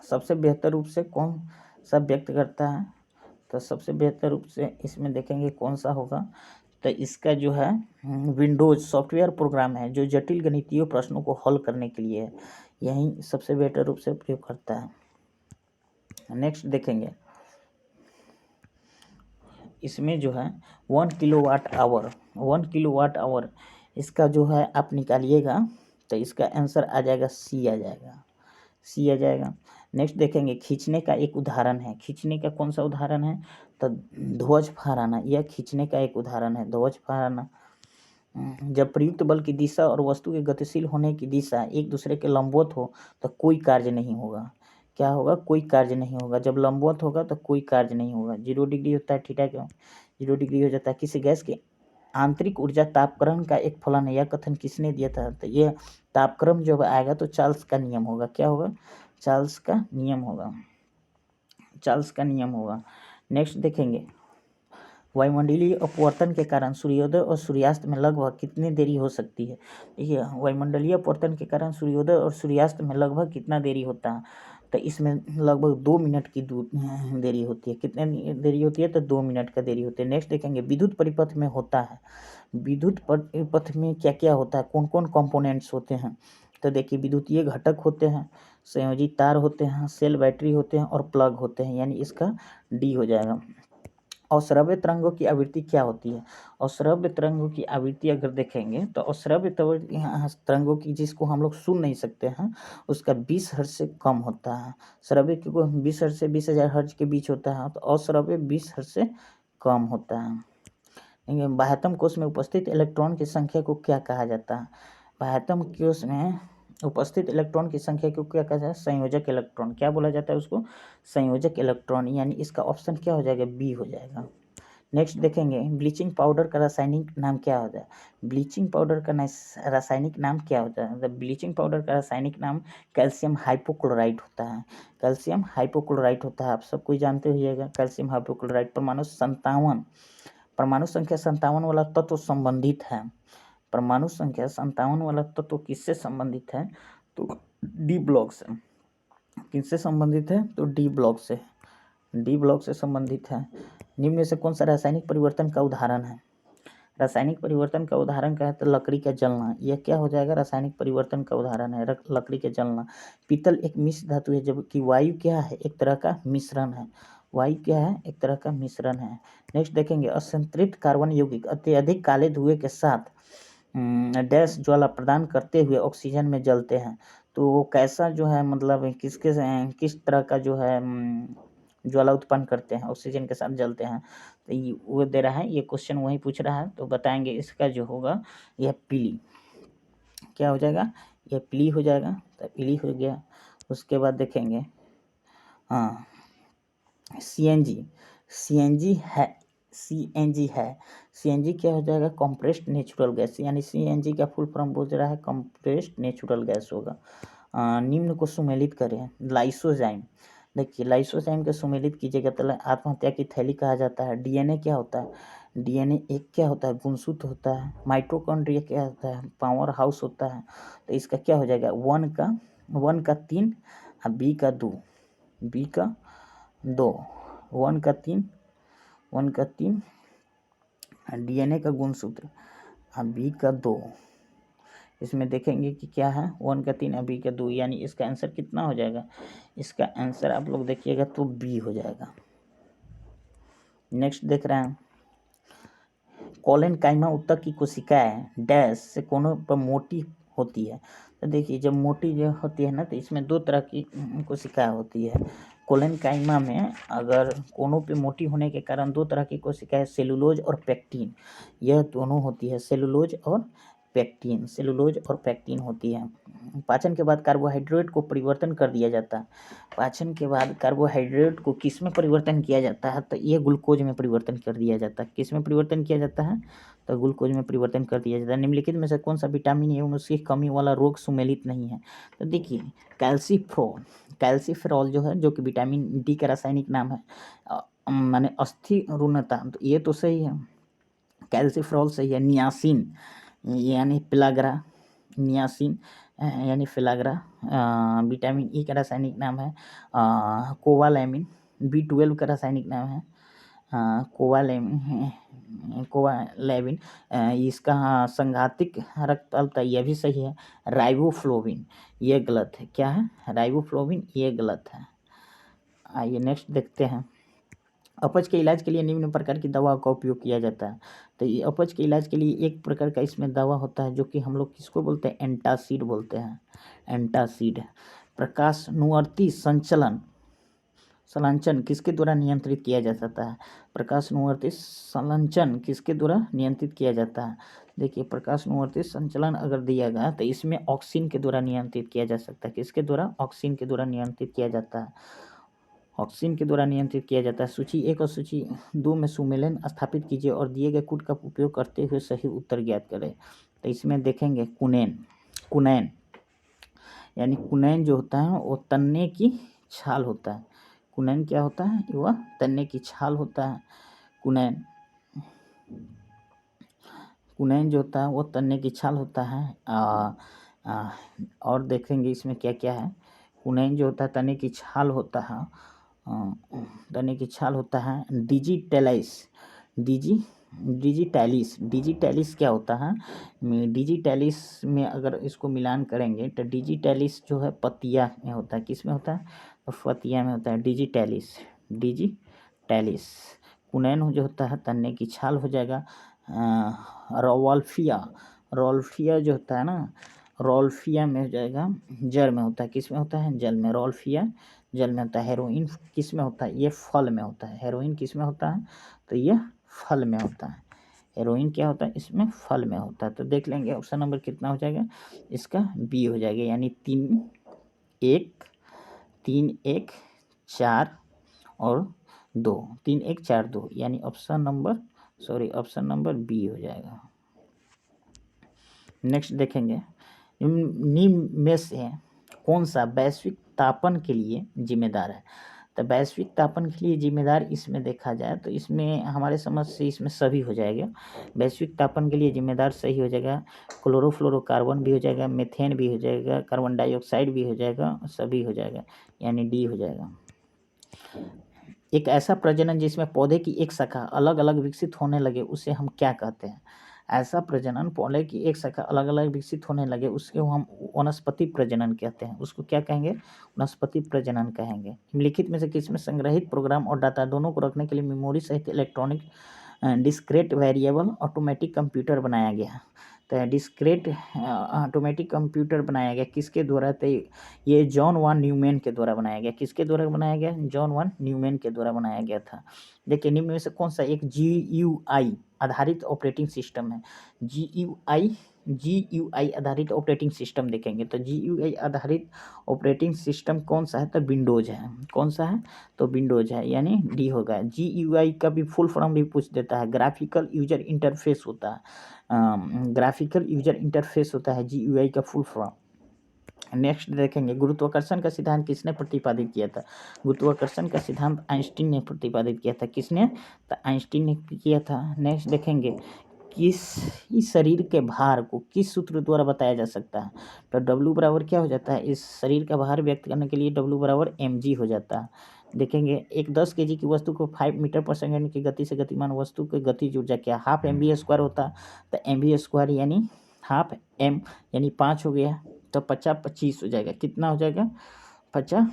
S1: सबसे बेहतर रूप से कौन सा व्यक्त करता है? तो सबसे बेहतर रूप से इसमें देखेंगे कौन सा होगा, तो इसका जो है विंडोज सॉफ्टवेयर प्रोग्राम है जो जटिल गणितीय प्रश्नों को हल करने के लिए है, यही सबसे बेहतर रूप से प्रयोग करता है। नेक्स्ट देखेंगे, इसमें जो है 1 किलोवाट आवर इसका जो है आप निकालिएगा तो इसका आंसर आ जाएगा सी आ जाएगा। नेक्स्ट देखेंगे, खींचने का एक उदाहरण है। खींचने का कौन सा उदाहरण है? तो ध्वज फहराना, यह खींचने का एक उदाहरण है, ध्वज फहराना। जब प्रयुक्त बल की दिशा और वस्तु के गतिशील होने की दिशा एक दूसरे के लंबवत हो तो कोई कार्य नहीं होगा। क्या होगा? कोई कार्य नहीं होगा। जब लंबवत होगा तो कोई कार्य नहीं होगा। 0 डिग्री होता है, थीटा क्यों 0 डिग्री हो जाता है? किसी गैस के आंतरिक ऊर्जा तापक्रम का एक फलन है, यह कथन किसने दिया था? तो यह तापक्रम जब आएगा तो चार्ल्स का नियम होगा। क्या होगा? चार्ल्स का नियम होगा। नेक्स्ट देखेंगे, वायुमंडलीय अपवर्तन के कारण सूर्योदय और सूर्यास्त में लगभग कितनी देरी हो सकती है? देखिए, वायुमंडलीय अपवर्तन के कारण सूर्योदय और सूर्यास्त में लगभग कितना देरी होता है? तो इसमें लगभग 2 मिनट की देरी होती है। कितने देरी होती है? तो 2 मिनट का देरी होती है। नेक्स्ट देखेंगे, विद्युत परिपथ में होता है, विद्युत परिपथ में क्या क्या होता है, कौन कौन कंपोनेंट्स होते हैं? तो देखिए, विद्युतीय घटक होते हैं, संयोजी तार होते हैं, सेल बैटरी होते हैं और प्लग होते हैं, यानी इसका डी हो जाएगा। अश्रव्य तरंगों की आवृत्ति क्या होती है? अश्रव्य तरंगों की आवृत्ति अगर देखेंगे तो अश्रव्य तरंगों की जिसको हम लोग सुन नहीं सकते हैं उसका 20 हर्ट्ज से कम होता है। श्रव्य को 20 हर्ट्ज से 20,000 हर्ट्ज के बीच होता है, तो अश्रव्य 20 हर्ट्ज से कम होता है। बाह्यतम कोश में उपस्थित इलेक्ट्रॉन की संख्या को क्या कहा जाता है? बाह्यतम कोश में उपस्थित इलेक्ट्रॉन की संख्या को क्या कहा जाता है? संयोजक इलेक्ट्रॉन। क्या बोला जाता है उसको? संयोजक इलेक्ट्रॉन, यानी इसका ऑप्शन क्या हो जाएगा? बी हो जाएगा। नेक्स्ट देखेंगे, ब्लीचिंग पाउडर का रासायनिक नाम क्या होता है? ब्लीचिंग पाउडर का रासायनिक नाम क्या होता है? ब्लीचिंग पाउडर का रासायनिक नाम कैल्शियम हाइपोक्लोराइट होता है। कैल्शियम हाइपोक्लोराइट होता है, आप सब कोई जानते होइएगा कैल्शियम हाइपोक्लोराइट। परमाणु संख्या 57 वाला तत्व संबंधित है। परमाणु संख्या 57 वाला तत्व किससे संबंधित है? तो डी ब्लॉक से। किससे संबंधित है? तो डी ब्लॉक से संबंधित है। निम्न में से कौन सा रासायनिक परिवर्तन का उदाहरण है? रासायनिक परिवर्तन का उदाहरण क्या है? तो लकड़ी का जलना, यह क्या हो जाएगा? रासायनिक परिवर्तन का उदाहरण है लकड़ी के जलना। पीतल एक मिश्र धातु है, जबकि वायु क्या है? एक तरह का मिश्रण है। वायु क्या है? एक तरह का मिश्रण है। नेक्स्ट देखेंगे, असंतृप्त कार्बन यौगिक अत्यधिक काले धुएं के साथ डैश ज्वाला प्रदान करते हुए ऑक्सीजन में जलते हैं, तो वो कैसा जो है, मतलब किस तरह का जो है ज्वाला उत्पन्न करते हैं, ऑक्सीजन के साथ जलते हैं? तो ये वो दे रहा है, ये क्वेश्चन वही पूछ रहा है, तो बताएंगे इसका जो होगा यह पीली। क्या हो जाएगा? यह पीली हो जाएगा। तो पीली हो गया। उसके बाद देखेंगे, हाँ, सीएनजी है। सीएनजी क्या हो जाएगा? कंप्रेस्ड नेचुरल गैस, यानी सीएनजी का फुल फॉर्म बोल रहा है कंप्रेस्ड नेचुरल गैस होगा। निम्न को सुमेलित करें। लाइसोजाइम, देखिए लाइसोजाइम को सुमेलित कीजिएगा तो आत्महत्या की थैली कहा जाता है। डीएनए क्या होता है? डीएनए एक क्या होता है? गुणसूत्र होता है। माइटोकॉन्ड्रिया क्या होता है? पावर हाउस होता है। तो इसका क्या हो जाएगा? 1 का 3 और बी का 2 1 का 3 डीएनए का गुणसूत्र और बी का 2, इसमें देखेंगे कि क्या है 1 का 3 बी का 2, यानी इसका आंसर कितना हो जाएगा, इसका आंसर आप लोग देखिएगा तो बी हो जाएगा। नेक्स्ट देख रहे हैं, कोलेनकाइमा उत्तक की कोशिकाएं डैश से कोनों पर मोटी होती है। तो देखिए जब मोटी जो होती है ना, तो इसमें दो तरह की कोशिकाएं होती है। कोलेनकाइमा में अगर कोनों पे मोटी होने के कारण दो तरह की कोशिकाएं सेलुलोज और पेक्टिन, यह दोनों होती है, सेलुलोज और पेक्टिन, सेलुलोज और पेक्टिन होती है। पाचन के बाद कार्बोहाइड्रेट को परिवर्तन कर दिया जाता है। पाचन के बाद कार्बोहाइड्रेट को किस में परिवर्तन किया जाता है, तो ये ग्लूकोज में परिवर्तन कर दिया जाता है। किस में परिवर्तन किया जाता है, तो ग्लूकोज में परिवर्तन कर दिया जाता है। निम्नलिखित में से कौन सा विटामिन एवं उसकी कमी वाला रोग सुमेलित नहीं है, तो देखिए कैल्सीफेरॉल जो है, जो कि विटामिन डी का रासायनिक नाम है, माने अस्थि रुग्णता, तो ये तो सही है, कैल्सीफेरॉल सही है। नियासिन यानी पिलाग्रा, नियासिन यानी फिलाग्रा, विटामिन ई का रासायनिक नाम है कोवालैमिन, B12 का रासायनिक नाम है कोवालेविन, इसका संघातिक रक्त अल्पता, यह भी सही है। राइबोफ्लोविन, ये गलत है, क्या है, राइबोफ्लोविन, ये गलत है। आइए नेक्स्ट देखते हैं, अपच के इलाज के लिए निम्न प्रकार की दवा का उपयोग किया जाता है। तो ये अपच के इलाज के लिए एक प्रकार का इसमें दवा होता है, जो कि हम लोग किसको बोलते हैं, एंटासिड बोलते हैं, एंटासिड। प्रकाशनुवर्ती संचलन किसके द्वारा नियंत्रित किया जा सकता है, प्रकाशनुवर्ती संचलन किसके द्वारा नियंत्रित किया जाता है। देखिए प्रकाशनुवर्ती संचलन अगर दिया गया तो इसमें ऑक्सीन के द्वारा नियंत्रित किया जा सकता है। किसके द्वारा, ऑक्सीन के द्वारा नियंत्रित किया जाता है, ऑक्सीन के द्वारा नियंत्रित किया जाता है। सूची 1 और सूची 2 में सुमेलन स्थापित कीजिए और दिए गए कूट का उपयोग करते हुए सही उत्तर ज्ञात करें। तो इसमें देखेंगे कुनैन यानी कुनैन जो होता है वो तन्ने की छाल होता है। कुनैन क्या होता है, वह तन्ने की छाल होता है। कुनैन जो होता है वो तन्ने की छाल होता है। और देखेंगे इसमें क्या क्या है। कुनैन जो होता है तन्ने की छाल होता है, तने की छाल होता है। डिजिटैलिस क्या होता है, डिजिटैलिस में अगर इसको मिलान करेंगे तो डिजिटैलिस जो है पतिया में होता है। किस में होता है, पतिया में होता है डिजिटैलिस। कुनैन जो होता है तन्ने की छाल हो जाएगा। रोल्फिया जो होता है ना, रोल्फिया में हो जाएगा, जल में होता है। किस में होता है, जल में, रोल्फिया जल में होता है। हेरोइन किस में होता है, ये फल में होता है। हेरोइन किस में होता है, तो ये फल में होता है। हेरोइन क्या होता है, इसमें फल में होता है। तो देख लेंगे ऑप्शन नंबर कितना हो जाएगा, इसका बी हो जाएगा, यानी 3 1 4 और 2, 3 1 4 2, यानी ऑप्शन नंबर बी हो जाएगा। नेक्स्ट देखेंगे, निम्न में से कौन सा वैश्विक तापन के लिए जिम्मेदार है। तो वैश्विक तापन के लिए जिम्मेदार इसमें देखा जाए तो इसमें हमारे समझ से इसमें सभी हो जाएगा। वैश्विक तापन के लिए जिम्मेदार सही हो जाएगा, क्लोरोफ्लोरोकार्बन भी हो जाएगा, मीथेन भी हो जाएगा, कार्बन डाइऑक्साइड भी हो जाएगा, सभी हो जाएगा, यानी डी हो जाएगा। एक ऐसा प्रजनन जिसमें पौधे की एक शाखा अलग अलग विकसित होने लगे उसे हम क्या कहते हैं। ऐसा प्रजनन, पौधे की एक शाखा अलग अलग विकसित होने लगे उसके हम वनस्पति प्रजनन कहते हैं। उसको क्या कहेंगे, वनस्पति प्रजनन कहेंगे। निम्नलिखित में से किसमें संग्रहित प्रोग्राम और डाटा दोनों को रखने के लिए मेमोरी सहित electronic discrete variable automatic computer बनाया गया। तो डिस्क्रीट ऑटोमेटिक कंप्यूटर बनाया गया किसके द्वारा, तो ये जॉन वन न्यूमैन के द्वारा बनाया गया। किसके द्वारा बनाया गया, जॉन वन न्यूमैन के द्वारा बनाया गया था। देखिए निम्न में से कौन सा एक GUI आधारित ऑपरेटिंग सिस्टम है। GUI आधारित ऑपरेटिंग सिस्टम देखेंगे तो GUI आधारित ऑपरेटिंग सिस्टम कौन सा है, तो विंडोज है। कौन सा है, तो विंडोज है, यानी डी होगा। GUI का भी फुल फॉर्म भी पूछ देता है, ग्राफिकल यूजर इंटरफेस होता है, ग्राफिकल यूजर इंटरफेस होता है GUI का फुल फॉर्म। नेक्स्ट देखेंगे, गुरुत्वाकर्षण का सिद्धांत किसने प्रतिपादित किया था। गुरुत्वाकर्षण का सिद्धांत आइंस्टीन ने प्रतिपादित किया था। किसने, तो आइंस्टीन ने किया था। नेक्स्ट देखेंगे, इस शरीर के भार को किस सूत्र द्वारा बताया जा सकता है। तो W बराबर क्या हो जाता है, इस शरीर का भार व्यक्त करने के लिए W बराबर mg हो जाता है। देखेंगे, एक 10 kg की वस्तु को 5 मीटर पर सेकंड की गति से गतिमान वस्तु की गतिज ऊर्जा क्या, ½ mv² होता है। तो mv² यानी हाफ m यानी 5 हो गया, तो 50 25 हो जाएगा। कितना हो जाएगा? 50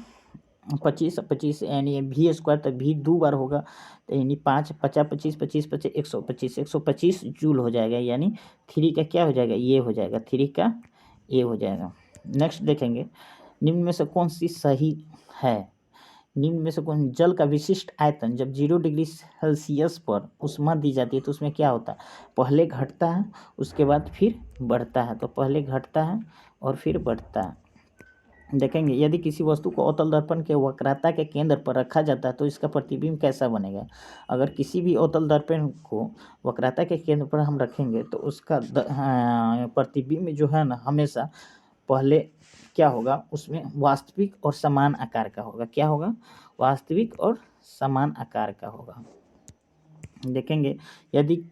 S1: 25 25 यानी भी स्क्वायर, तो भी 2 बार होगा, तो यानी 5 50 25 25 25 125 जूल हो जाएगा। यानी 3 का क्या हो जाएगा? ये हो जाएगा, 3 का ये हो जाएगा। नेक्स्ट देखेंगे, निम्न में से कौन सी सही है? निम्न में से कौन? जल का विशिष्ट आयतन जब 0 डिग्री सेल्सियस पर ऊष्मा दी जाती है तो उसमें क्या होता है? पहले घटता है, उसके बाद फिर बढ़ता है। तो पहले घटता है और फिर बढ़ता है। देखेंगे, यदि किसी वस्तु को अवतल दर्पण के वक्रता के केंद्र पर रखा जाता है तो इसका प्रतिबिंब कैसा बनेगा? अगर किसी भी अवतल दर्पण को वक्रता के केंद्र पर हम रखेंगे तो उसका प्रतिबिंब जो है ना, हमेशा पहले क्या होगा? उसमें वास्तविक और समान आकार का होगा। क्या होगा? वास्तविक और समान आकार का होगा। देखेंगे, यदि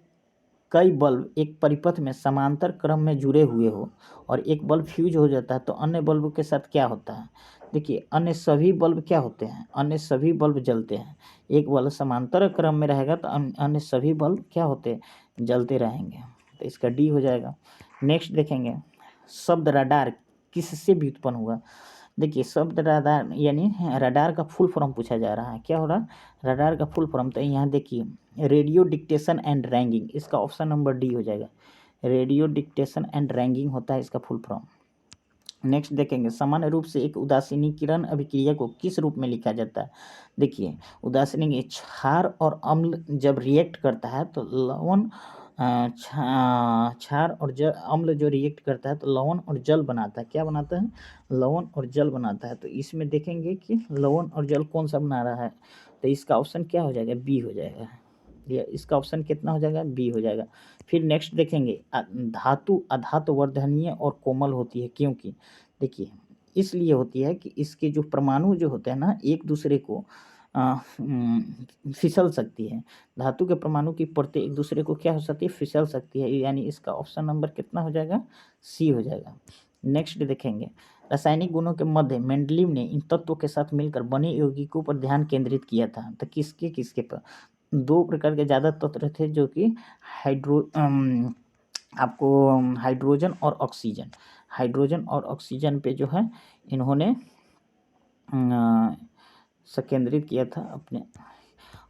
S1: कई बल्ब एक परिपथ में समांतर क्रम में जुड़े हुए हो और एक बल्ब फ्यूज हो जाता है तो अन्य बल्ब के साथ क्या होता है? देखिए, अन्य सभी बल्ब क्या होते हैं? अन्य सभी बल्ब जलते हैं। एक बल्ब समांतर क्रम में रहेगा तो अन्य सभी बल्ब क्या होते हैं? जलते रहेंगे। तो इसका डी हो जाएगा। नेक्स्ट देखेंगे, शब्द रडार किससे व्युत्पन्न हुआ? देखिए, शब्द रडार यानी रडार का फुल फॉर्म पूछा जा रहा है। क्या हो रहा? रडार का फुल फॉर्म। तो यहाँ देखिए, रेडियो डिक्टेशन एंड रैंगिंग, इसका ऑप्शन नंबर डी हो जाएगा। रेडियो डिक्टेशन एंड रैंगिंग होता है इसका फुल फॉर्म। नेक्स्ट देखेंगे, सामान्य रूप से एक उदासीनीकरण अभिक्रिया को किस रूप में लिखा जाता है? देखिए, उदासीनी क्षार और अम्ल जब रिएक्ट करता है तो लवण क्षार और जल, अम्ल जो रिएक्ट करता है तो लवण और जल बनाता है। क्या बनाता है? लवण और जल बनाता है। तो इसमें देखेंगे कि लवण और जल कौन सा बना रहा है, तो इसका ऑप्शन क्या हो जाएगा? बी हो जाएगा। या इसका ऑप्शन कितना हो जाएगा? बी हो जाएगा। फिर नेक्स्ट देखेंगे, धातु अधातु वर्धनीय और कोमल होती है क्योंकि? देखिए, इसलिए होती है कि इसके जो परमाणु जो होते हैं ना, एक दूसरे को फिसल सकती है। धातु के परमाणु की परतें एक दूसरे को क्या हो सकती है? फिसल सकती है। यानी इसका ऑप्शन नंबर कितना हो जाएगा? सी हो जाएगा। नेक्स्ट देखेंगे, रासायनिक गुणों के मध्य मेंडलीव ने इन तत्वों के साथ मिलकर बने यौगिकों पर ध्यान केंद्रित किया था। तो किसके किसके पर? 2 प्रकार के ज़्यादा तत्व थे जो कि आपको हाइड्रोजन और ऑक्सीजन, हाइड्रोजन और ऑक्सीजन पे जो है इन्होंने केंद्रित किया था अपने।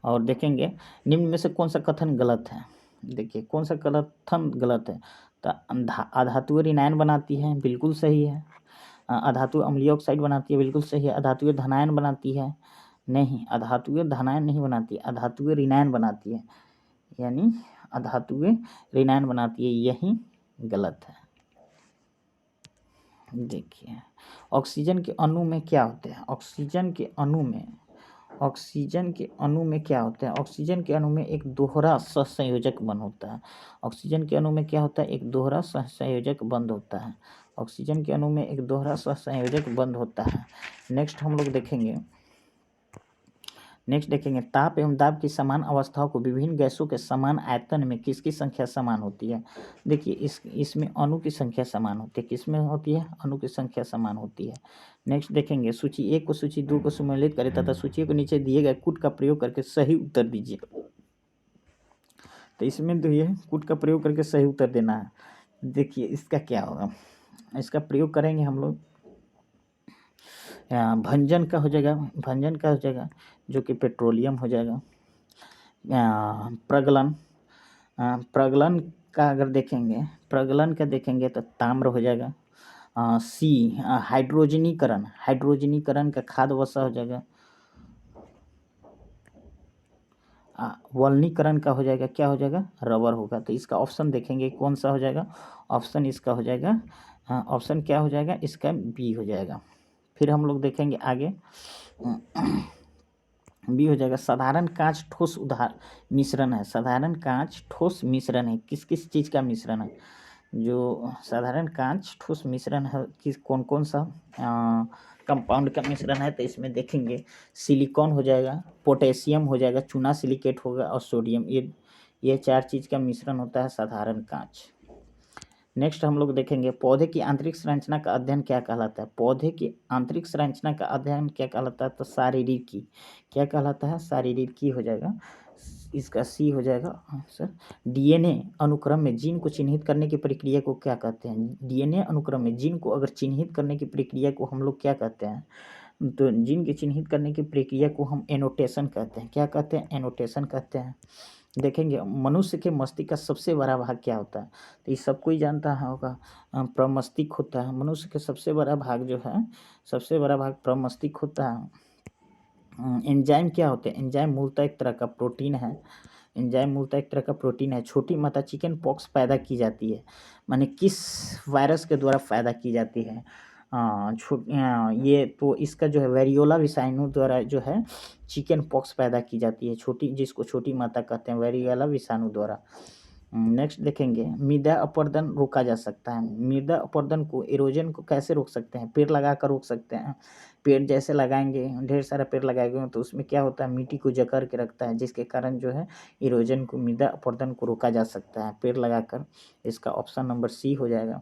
S1: और देखेंगे, निम्न में से कौन सा कथन गलत है? देखिए, कौन सा कथन गलत है? तो अधातुएं रिनायन बनाती हैं, बिल्कुल सही है। अधातु अम्लीय ऑक्साइड बनाती है, बिल्कुल सही है। अधातुएं धनायन बनाती है, नहीं, अधातुएं धनायन नहीं बनाती, अधातुएं रिनायन बनाती है। यानी अधातुएं रिनायन बनाती है, यही गलत है। देखिए, ऑक्सीजन के अणु में क्या होते हैं? ऑक्सीजन के अणु में क्या होता है? ऑक्सीजन के अणु में एक दोहरा सहसंयोजक बंध होता है। ऑक्सीजन के अणु में क्या होता है? एक दोहरा सहसंयोजक बंध होता है। ऑक्सीजन के अणु में एक दोहरा सहसंयोजक बंध होता है। नेक्स्ट हम लोग देखेंगे, ताप एवं दाब की समान अवस्थाओं को विभिन्न गैसों के समान आयतन में किसकी संख्या समान होती है? देखिए, इसमें अणु की संख्या समान होती है। किसमें होती है? अणु की संख्या समान होती है। नेक्स्ट देखेंगे, सूची 1 को सूची 2 को सम्मिलित करें तथा सूची को नीचे दिए गए कूट का प्रयोग करके सही उत्तर दीजिए। तो इसमें तो ये कूट का प्रयोग करके सही उत्तर देना है। देखिए, इसका क्या होगा? इसका प्रयोग करेंगे हम लोग, भंजन का हो जाएगा जो कि पेट्रोलियम हो जाएगा। प्रगलन का अगर देखेंगे तो ताम्र हो जाएगा। सी हाइड्रोजनीकरण का खाद वसा हो जाएगा। वल्नीकरण का हो जाएगा, क्या हो जाएगा? रबर होगा। तो इसका ऑप्शन देखेंगे कौन सा हो जाएगा? ऑप्शन इसका हो जाएगा, ऑप्शन क्या हो जाएगा? इसका बी हो जाएगा। फिर हम लोग देखेंगे आगे, बी हो जाएगा, साधारण कांच ठोस मिश्रण है। साधारण कांच ठोस मिश्रण है, किस किस चीज़ का मिश्रण है? जो साधारण कांच ठोस मिश्रण है, किस कौन कौन सा कंपाउंड का मिश्रण है? तो इसमें देखेंगे, सिलिकॉन हो जाएगा, पोटेशियम हो जाएगा, चूना सिलिकेट होगा और सोडियम। ये 4 चीज़ का मिश्रण होता है साधारण कांच। नेक्स्ट हम लोग देखेंगे, पौधे की आंतरिक संरचना का अध्ययन क्या कहलाता है? पौधे की आंतरिक संरचना का अध्ययन क्या कहलाता है? तो शारीरिकी। क्या कहलाता है? शारीरिकी हो जाएगा। इसका सी हो जाएगा आंसर। डीएनए अनुक्रम में जीन को चिन्हित करने की प्रक्रिया को क्या कहते हैं? डीएनए अनुक्रम में जीन को अगर चिन्हित करने की प्रक्रिया को हम लोग क्या कहते हैं? तो जीन के चिन्हित करने की प्रक्रिया को हम एनोटेशन कहते हैं। क्या कहते हैं? एनोटेशन कहते हैं। देखेंगे मनुष्य के मस्तिष्क का सबसे बड़ा भाग क्या होता है? तो ये सबको ही जानता होगा, प्रमस्तिष्क होता है। मनुष्य के सबसे बड़ा भाग जो है, सबसे बड़ा भाग प्रमस्तिष्क होता है। एंजाइम क्या होते हैं? एंजाइम मूलतः एक तरह का प्रोटीन है। एंजाइम मूलतः एक तरह का प्रोटीन है। छोटी मात्रा चिकन पॉक्स पैदा की जाती है, माने किस वायरस के द्वारा पैदा की जाती है? ये तो इसका जो है वेरियोला विषाणु द्वारा जो है चिकन पॉक्स पैदा की जाती है, छोटी, जिसको छोटी माता कहते हैं, वेरियोला विषाणु द्वारा। नेक्स्ट देखेंगे, मृदा अपरदन रोका जा सकता है। मृदा अपरदन को, इरोजन को कैसे रोक सकते हैं? पेड़ लगा कर रोक सकते हैं। पेड़ जैसे लगाएंगे, ढेर सारा पेड़ लगाएंगे तो उसमें क्या होता है, मिट्टी को जकड़ के रखता है, जिसके कारण जो है इरोजन को, मृदा अपरदन को रोका जा सकता है पेड़ लगाकर। इसका ऑप्शन नंबर सी हो जाएगा।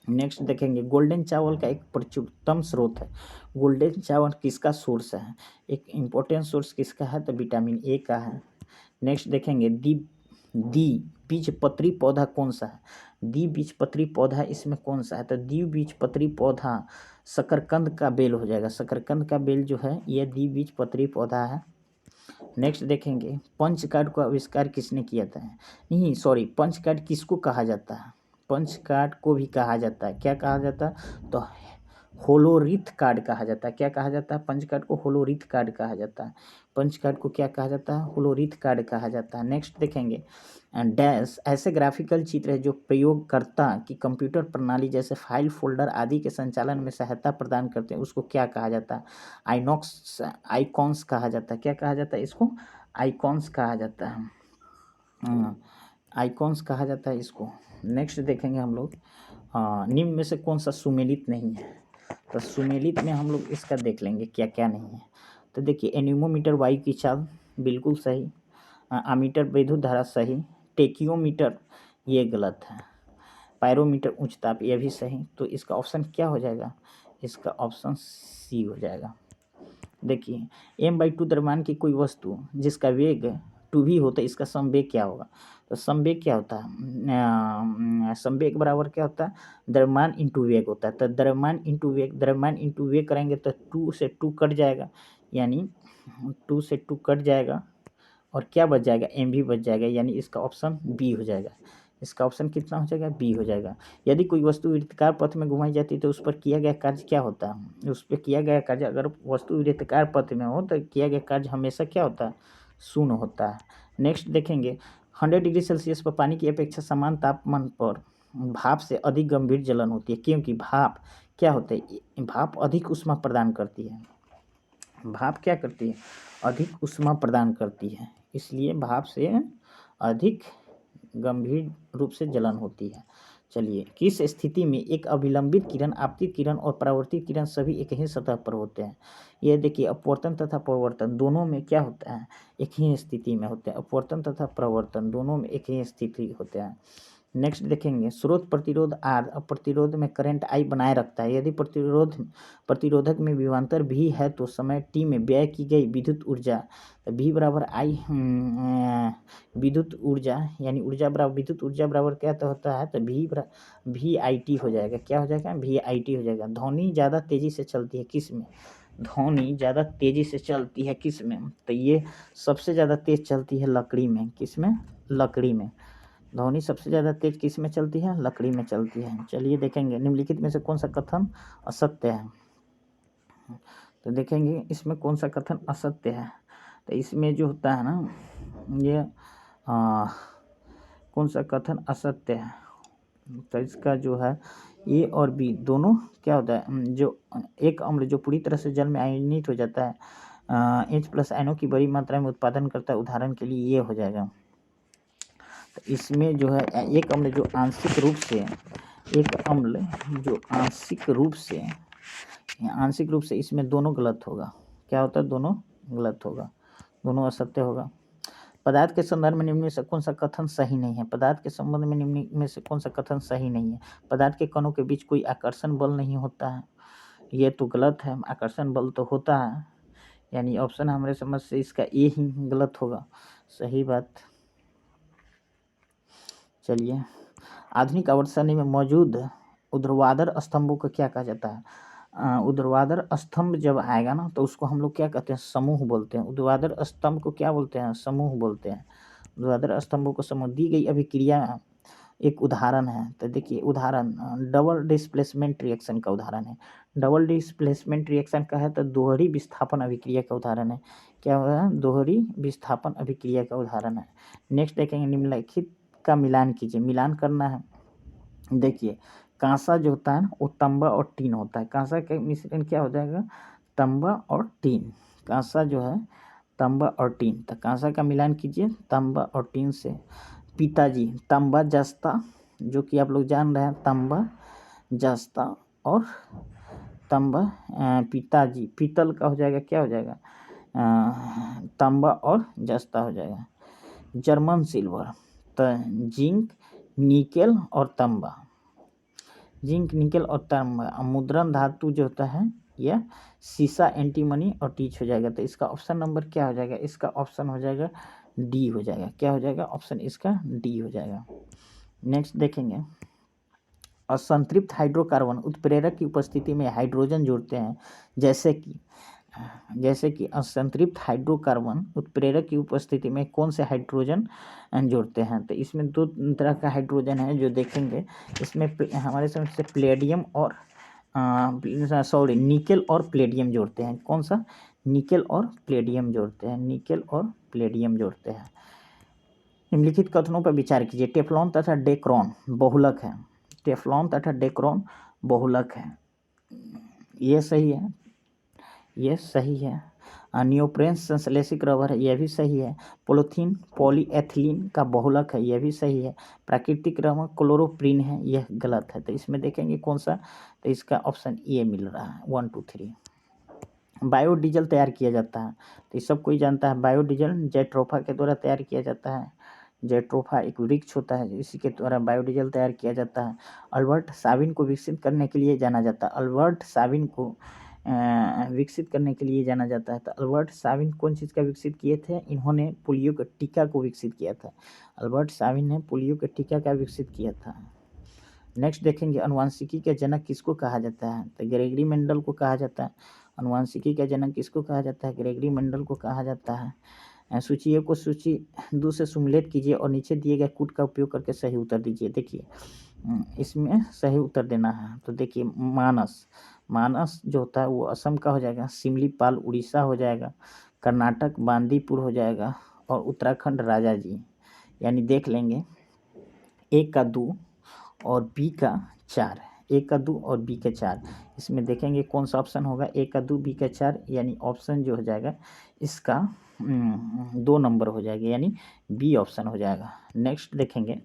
S1: नेक्स्ट देखेंगे, गोल्डन चावल का एक प्रचुरतम स्रोत है। गोल्डन चावल किसका सोर्स है? एक इम्पोर्टेंट सोर्स किसका है? तो विटामिन ए का है। नेक्स्ट देखेंगे, द्विबीजपत्री पौधा कौन सा है? द्विबीजपत्री पौधा इसमें कौन सा है? तो द्विबीजपत्री पौधा शकरकंद का बेल हो जाएगा। शकरकंद का बेल जो है यह द्विबीजपत्री पौधा है। नेक्स्ट देखेंगे, पंच कार्ड का आविष्कार किसने किया था? नहीं सॉरी, पंच कार्ड किसको कहा जाता है? पंच कार्ड को भी कहा जाता है, क्या कहा जाता है? तो होलोरिथ कार्ड कहा जाता है। क्या कहा जाता है? पंच कार्ड को होलोरिथ कार्ड कहा जाता है। पंच कार्ड को क्या कहा जाता है? होलोरिथ कार्ड कहा जाता है। नेक्स्ट देखेंगे, डैश ऐसे ग्राफिकल चित्र है जो प्रयोगकर्ता की कंप्यूटर प्रणाली जैसे फाइल, फोल्डर आदि के संचालन में सहायता प्रदान करते हैं, उसको क्या कहा जाता है? आइकॉन्स कहा जाता है। क्या कहा जाता है इसको? आइकॉन्स कहा जाता है। आइकॉन्स कहा जाता है इसको। नेक्स्ट देखेंगे हम लोग, निम्न में से कौन सा सुमेलित नहीं है? तो सुमेलित में हम लोग इसका देख लेंगे क्या क्या नहीं है। तो देखिए, एनीमोमीटर वायु की चाल बिल्कुल सही, आमीटर विद्युत धारा सही, टेकियोमीटर ये गलत है, पायरोमीटर उच्च ताप ये भी सही। तो इसका ऑप्शन क्या हो जाएगा? इसका ऑप्शन सी हो जाएगा। देखिए, m/2 द्रव्यमान की कोई वस्तु जिसका वेग 2v होता है, इसका समवेग क्या होगा? तो समवेग क्या होता है? समवेग बराबर क्या होता है? द्रव्यमान इंटू वेग होता है। तो द्रव्यमान इंटू वेग करेंगे तो 2 से 2 कट जाएगा, यानी 2 से 2 कट जाएगा और क्या बच जाएगा? mv बच जाएगा, यानी इसका ऑप्शन बी हो जाएगा। इसका ऑप्शन कितना हो जाएगा? बी हो जाएगा। यदि कोई वस्तु वृत्ताकार पथ में घुमाई जाती है तो उस पर किया गया कार्य क्या होता है? उस पर किया गया कार्य, अगर वस्तु वृत्ताकार पथ में हो तो किया गया कार्य हमेशा क्या होता है? शून्य होता है। नेक्स्ट देखेंगे, 100 डिग्री सेल्सियस पर पानी की अपेक्षा समान तापमान पर भाप से अधिक गंभीर जलन होती है, क्योंकि भाप क्या होता है? भाप अधिक ऊष्मा प्रदान करती है। भाप क्या करती है? अधिक ऊष्मा प्रदान करती है, इसलिए भाप से अधिक गंभीर रूप से जलन होती है। चलिए, किस स्थिति में एक अभिलंबित किरण, आपतित किरण और परावर्तित किरण सभी एक ही सतह पर होते हैं? ये देखिए, अपवर्तन तथा परावर्तन दोनों में क्या होता है? एक ही स्थिति में होते हैं। अपवर्तन तथा परावर्तन दोनों में एक ही स्थिति होते हैं। नेक्स्ट देखेंगे, स्रोत प्रतिरोध आर अब प्रतिरोध में करंट आई बनाए रखता है। यदि प्रतिरोधक में विभवांतर भी है तो समय टी में व्यय की गई विद्युत ऊर्जा भी बराबर आई, विद्युत ऊर्जा यानी ऊर्जा बराबर विद्युत ऊर्जा बराबर क्या तो होता है? तो भी आई टी हो जाएगा। क्या हो जाएगा? भी आई टी हो जाएगा। ध्वनि ज़्यादा तेजी से चलती है किस में? ध्वनि ज़्यादा तेजी से चलती है किस में? तो ये सबसे ज़्यादा तेज चलती है लकड़ी में। किस में? लकड़ी में। ध्वनि सबसे ज़्यादा तेज किस में चलती है? लकड़ी में चलती है। चलिए देखेंगे, निम्नलिखित में से कौन सा कथन असत्य है? तो देखेंगे इसमें कौन सा कथन असत्य है। तो इसमें जो होता है ना, ये कौन सा कथन असत्य है? तो इसका जो है ए और बी दोनों क्या होता है? जो एक अम्ल जो पूरी तरह से जल में आयनित हो जाता है, H+ आयनों की बड़ी मात्रा में उत्पादन करता है, उदाहरण के लिए ये हो जाएगा। तो इसमें जो है एक अम्ल जो आंशिक रूप से इसमें दोनों गलत होगा। क्या होता है? दोनों गलत होगा, दोनों असत्य होगा। पदार्थ के संदर्भ में निम्न में से कौन सा कथन सही नहीं है? पदार्थ के संबंध में निम्न में से कौन सा कथन सही नहीं है? पदार्थ के कणों के बीच कोई आकर्षण बल नहीं होता है, ये तो गलत है। आकर्षण बल तो होता है, यानी ऑप्शन हमारे समझ से इसका ए ही गलत होगा। सही बात। चलिए, आधुनिक आवर्त सारणी में मौजूद ऊर्ध्वाधर स्तंभों को क्या कहा जाता है? ऊर्ध्वाधर स्तंभ जब आएगा ना तो उसको हम लोग क्या कहते हैं? समूह बोलते हैं। ऊर्ध्वाधर स्तंभ को क्या बोलते हैं? समूह बोलते हैं। ऊर्ध्वाधर स्तंभों को समूह। दी गई अभिक्रिया एक उदाहरण है, तो देखिए उदाहरण डबल डिस्प्लेसमेंट रिएक्शन का उदाहरण है। डबल डिस्प्लेसमेंट रिएक्शन का है तो दोहरी विस्थापन अभिक्रिया का उदाहरण है। क्या होगा? दोहरी विस्थापन अभिक्रिया का उदाहरण है। नेक्स्ट देखेंगे, निम्नलिखित का मिलान कीजिए। मिलान करना है। देखिए, कांसा जो होता है ना वो तांबा और टीन होता है। कांसा का मिश्रण क्या हो जाएगा? तांबा और टीन। कांसा जो है तांबा और टीन, तो कांसा का मिलान कीजिए तांबा और टीन से। पिताजी तांबा जस्ता, जो कि आप लोग जान रहे हैं, तांबा जस्ता और तांबा पिताजी पीतल का हो जाएगा, क्या हो जाएगा? तांबा और जस्ता हो जाएगा। जर्मन सिल्वर, तो जिंक निकेल और तांबा। जिंक निकेल और तांबा। मुद्रण धातु जो होता है यह सीसा एंटीमनी और टीच हो जाएगा। तो इसका ऑप्शन नंबर क्या हो जाएगा? इसका ऑप्शन हो जाएगा डी हो जाएगा। क्या हो जाएगा? ऑप्शन इसका डी हो जाएगा। नेक्स्ट देखेंगे, असंतृप्त हाइड्रोकार्बन उत्प्रेरक की उपस्थिति में हाइड्रोजन जोड़ते हैं, जैसे कि असंतृप्त हाइड्रोकार्बन उत्प्रेरक की उपस्थिति में कौन से हाइड्रोजन जोड़ते हैं? तो इसमें दो तरह का हाइड्रोजन है जो देखेंगे। इसमें हमारे समझ से प्लेडियम और निकेल और प्लेडियम जोड़ते हैं। कौन सा? निकेल और प्लेडियम जोड़ते हैं। निकेल और प्लेडियम जोड़ते हैं। निम्नलिखित कथनों पर विचार कीजिए। टेफ्लॉन तथा डेक्रोन बहुलक है। टेफ्लॉन तथा डेक्रोन बहुलक है, ये सही है, ये सही है। नियोप्रेन संश्लेषित रबर है, यह भी सही है। पॉलीथीन पॉलीएथिलीन का बहुलक है, यह भी सही है। प्राकृतिक रबर क्लोरोप्रीन है, यह गलत है। तो इसमें देखेंगे कौन सा, तो इसका ऑप्शन ए मिल रहा है। 1 2 3। बायोडीजल तैयार किया जाता है, तो ये सब कोई जानता है। बायोडीजल जेट्रोफा के द्वारा तैयार किया जाता है। जेट्रोफा एक वृक्ष होता है, इसी के द्वारा बायोडीजल तैयार किया जाता है। अल्बर्ट साबिन को विकसित करने के लिए जाना जाता है। अल्बर्ट साबिन को विकसित करने के लिए जाना जाता है। तो अल्बर्ट साबिन कौन चीज़ का विकसित किए थे? इन्होंने पोलियो के टीका को विकसित किया था। अल्बर्ट साबिन ने पोलियो के टीका का विकसित किया था। नेक्स्ट देखेंगे, अनुवांशिकी के जनक किसको कहा जाता है? तो ग्रेगरी मेंडल को कहा जाता है। अनुवांशिकी का जनक किसको कहा जाता है? ग्रेगरी मेंडल को कहा जाता है। सूची को सूची 2 से सुमेलित कीजिए और नीचे दिए गए कूट का उपयोग करके सही उत्तर दीजिए। देखिए, इसमें सही उत्तर देना है। तो देखिए, मानस, मानस जो होता है वो असम का हो जाएगा। सिमलीपाल उड़ीसा हो जाएगा। कर्नाटक बांदीपुर हो जाएगा। और उत्तराखंड राजा जी। यानी देख लेंगे, ए का 2 और बी का 4। ए का 2 और बी का 4। इसमें देखेंगे कौन सा ऑप्शन होगा? ए का 2 बी का 4, यानी ऑप्शन जो हो जाएगा इसका 2 नंबर हो जाएगा, यानी बी ऑप्शन हो जाएगा। नेक्स्ट देखेंगे,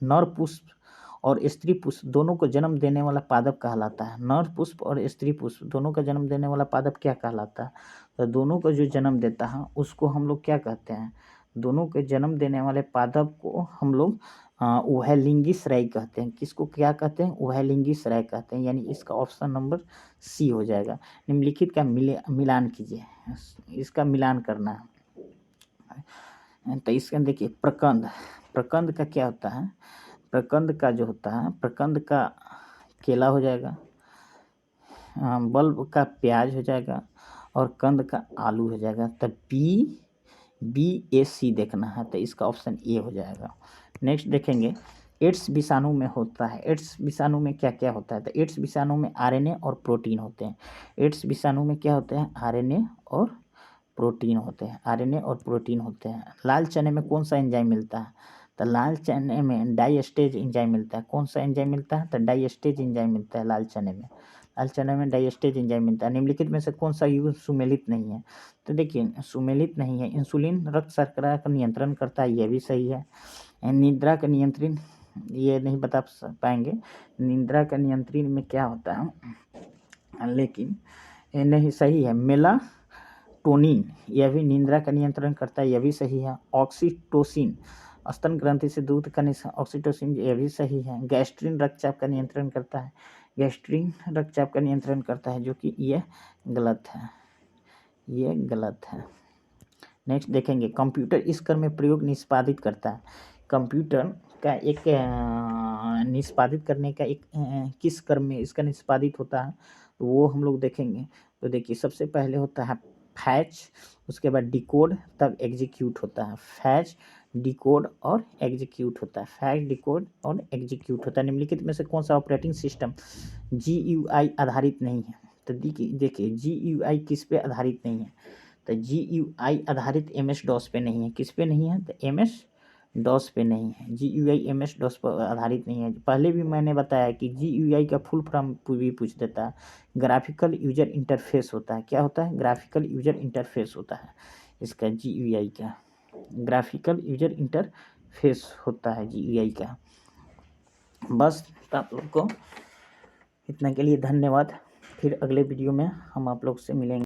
S1: नर पुष्प और स्त्री पुष्प दोनों को जन्म देने वाला पादप कहलाता है। नर पुष्प और स्त्री पुष्प दोनों का जन्म देने वाला पादप क्या कहलाता है? तो दोनों को जो जन्म देता है उसको हम लोग क्या कहते हैं? दोनों के जन्म देने वाले पादप को हम लोग उभयलिंगी श्रेय कहते हैं। किसको क्या कहते हैं? उभयलिंगी श्रेय कहते हैं, यानी इसका ऑप्शन नंबर सी हो जाएगा। निम्नलिखित का मिलान कीजिए, इसका मिलान करना है। तो इसके देखिए, प्रकंद, प्रकंद का क्या होता है? प्रकंद का जो होता है, प्रकंद का केला हो जाएगा, बल्ब का प्याज हो जाएगा और कंद का आलू हो जाएगा। तब BAC देखना है, तो इसका ऑप्शन ए हो जाएगा। नेक्स्ट देखेंगे, एड्स विषाणु में होता है। एड्स विषाणु में क्या क्या होता है? तो एड्स विषाणु में RNA और प्रोटीन होते हैं। एड्स विषाणु में क्या होते हैं? RNA और प्रोटीन होते हैं। RNA और प्रोटीन होते हैं। लाल चने में कौन सा एंजाइम मिलता है? तो लाल चने में डाइस्टेज एंजाइम मिलता है। कौन सा एंजाइम मिलता है? तो डाइस्टेज एंजाइम मिलता है लाल चने में। लाल चने में डाइस्टेज एंजाइम मिलता है। निम्नलिखित में से कौन सा युग्म सुमेलित नहीं है? तो देखिए, सुमेलित नहीं है। इंसुलिन रक्त शर्करा का नियंत्रण करता है, यह भी सही है। निद्रा का नियंत्रण, ये नहीं बता पाएंगे निद्रा का नियंत्रण में क्या होता है, लेकिन नहीं सही है। मेलाटोनिन, यह भी निद्रा का नियंत्रण करता है, यह भी सही है। ऑक्सीटोसिन, स्तन ग्रंथि से दूध का ऑक्सीटोसिन, यह भी सही है। गैस्ट्रिन रक्तचाप का नियंत्रण करता है, गैस्ट्रिन रक्तचाप का नियंत्रण करता है, जो कि ये गलत है, ये गलत है। नेक्स्ट देखेंगे, कंप्यूटर इस क्रम में प्रयोग निष्पादित करता है। कंप्यूटर का एक निष्पादित करने का एक किस क्रम में इसका निष्पादित होता है, तो वो हम लोग देखेंगे। तो देखिए, सबसे पहले होता है फैच, उसके बाद डिकोड, तब एग्जीक्यूट होता है। फैच, डिकोड और एग्जीक्यूट होता है। फैच, डिकोड और एग्जीक्यूट होता है। निम्नलिखित में से कौन सा ऑपरेटिंग सिस्टम GUI आधारित नहीं है? तो देखिए GUI किस पे आधारित नहीं है? तो GUI आधारित MS-DOS पे नहीं है। किस पे नहीं है? तो MS-DOS पे नहीं है। GUI MS-DOS पर आधारित नहीं है। पहले भी मैंने बताया कि GUI का फुल फॉर्म भी पूछ देता है। ग्राफिकल यूजर इंटरफेस होता है। क्या होता है? ग्राफिकल यूजर इंटरफेस होता है इसका, GUI का ग्राफिकल यूजर इंटरफेस होता है GUI का। बस आप लोग को इतना के लिए धन्यवाद। फिर अगले वीडियो में हम आप लोग से मिलेंगे।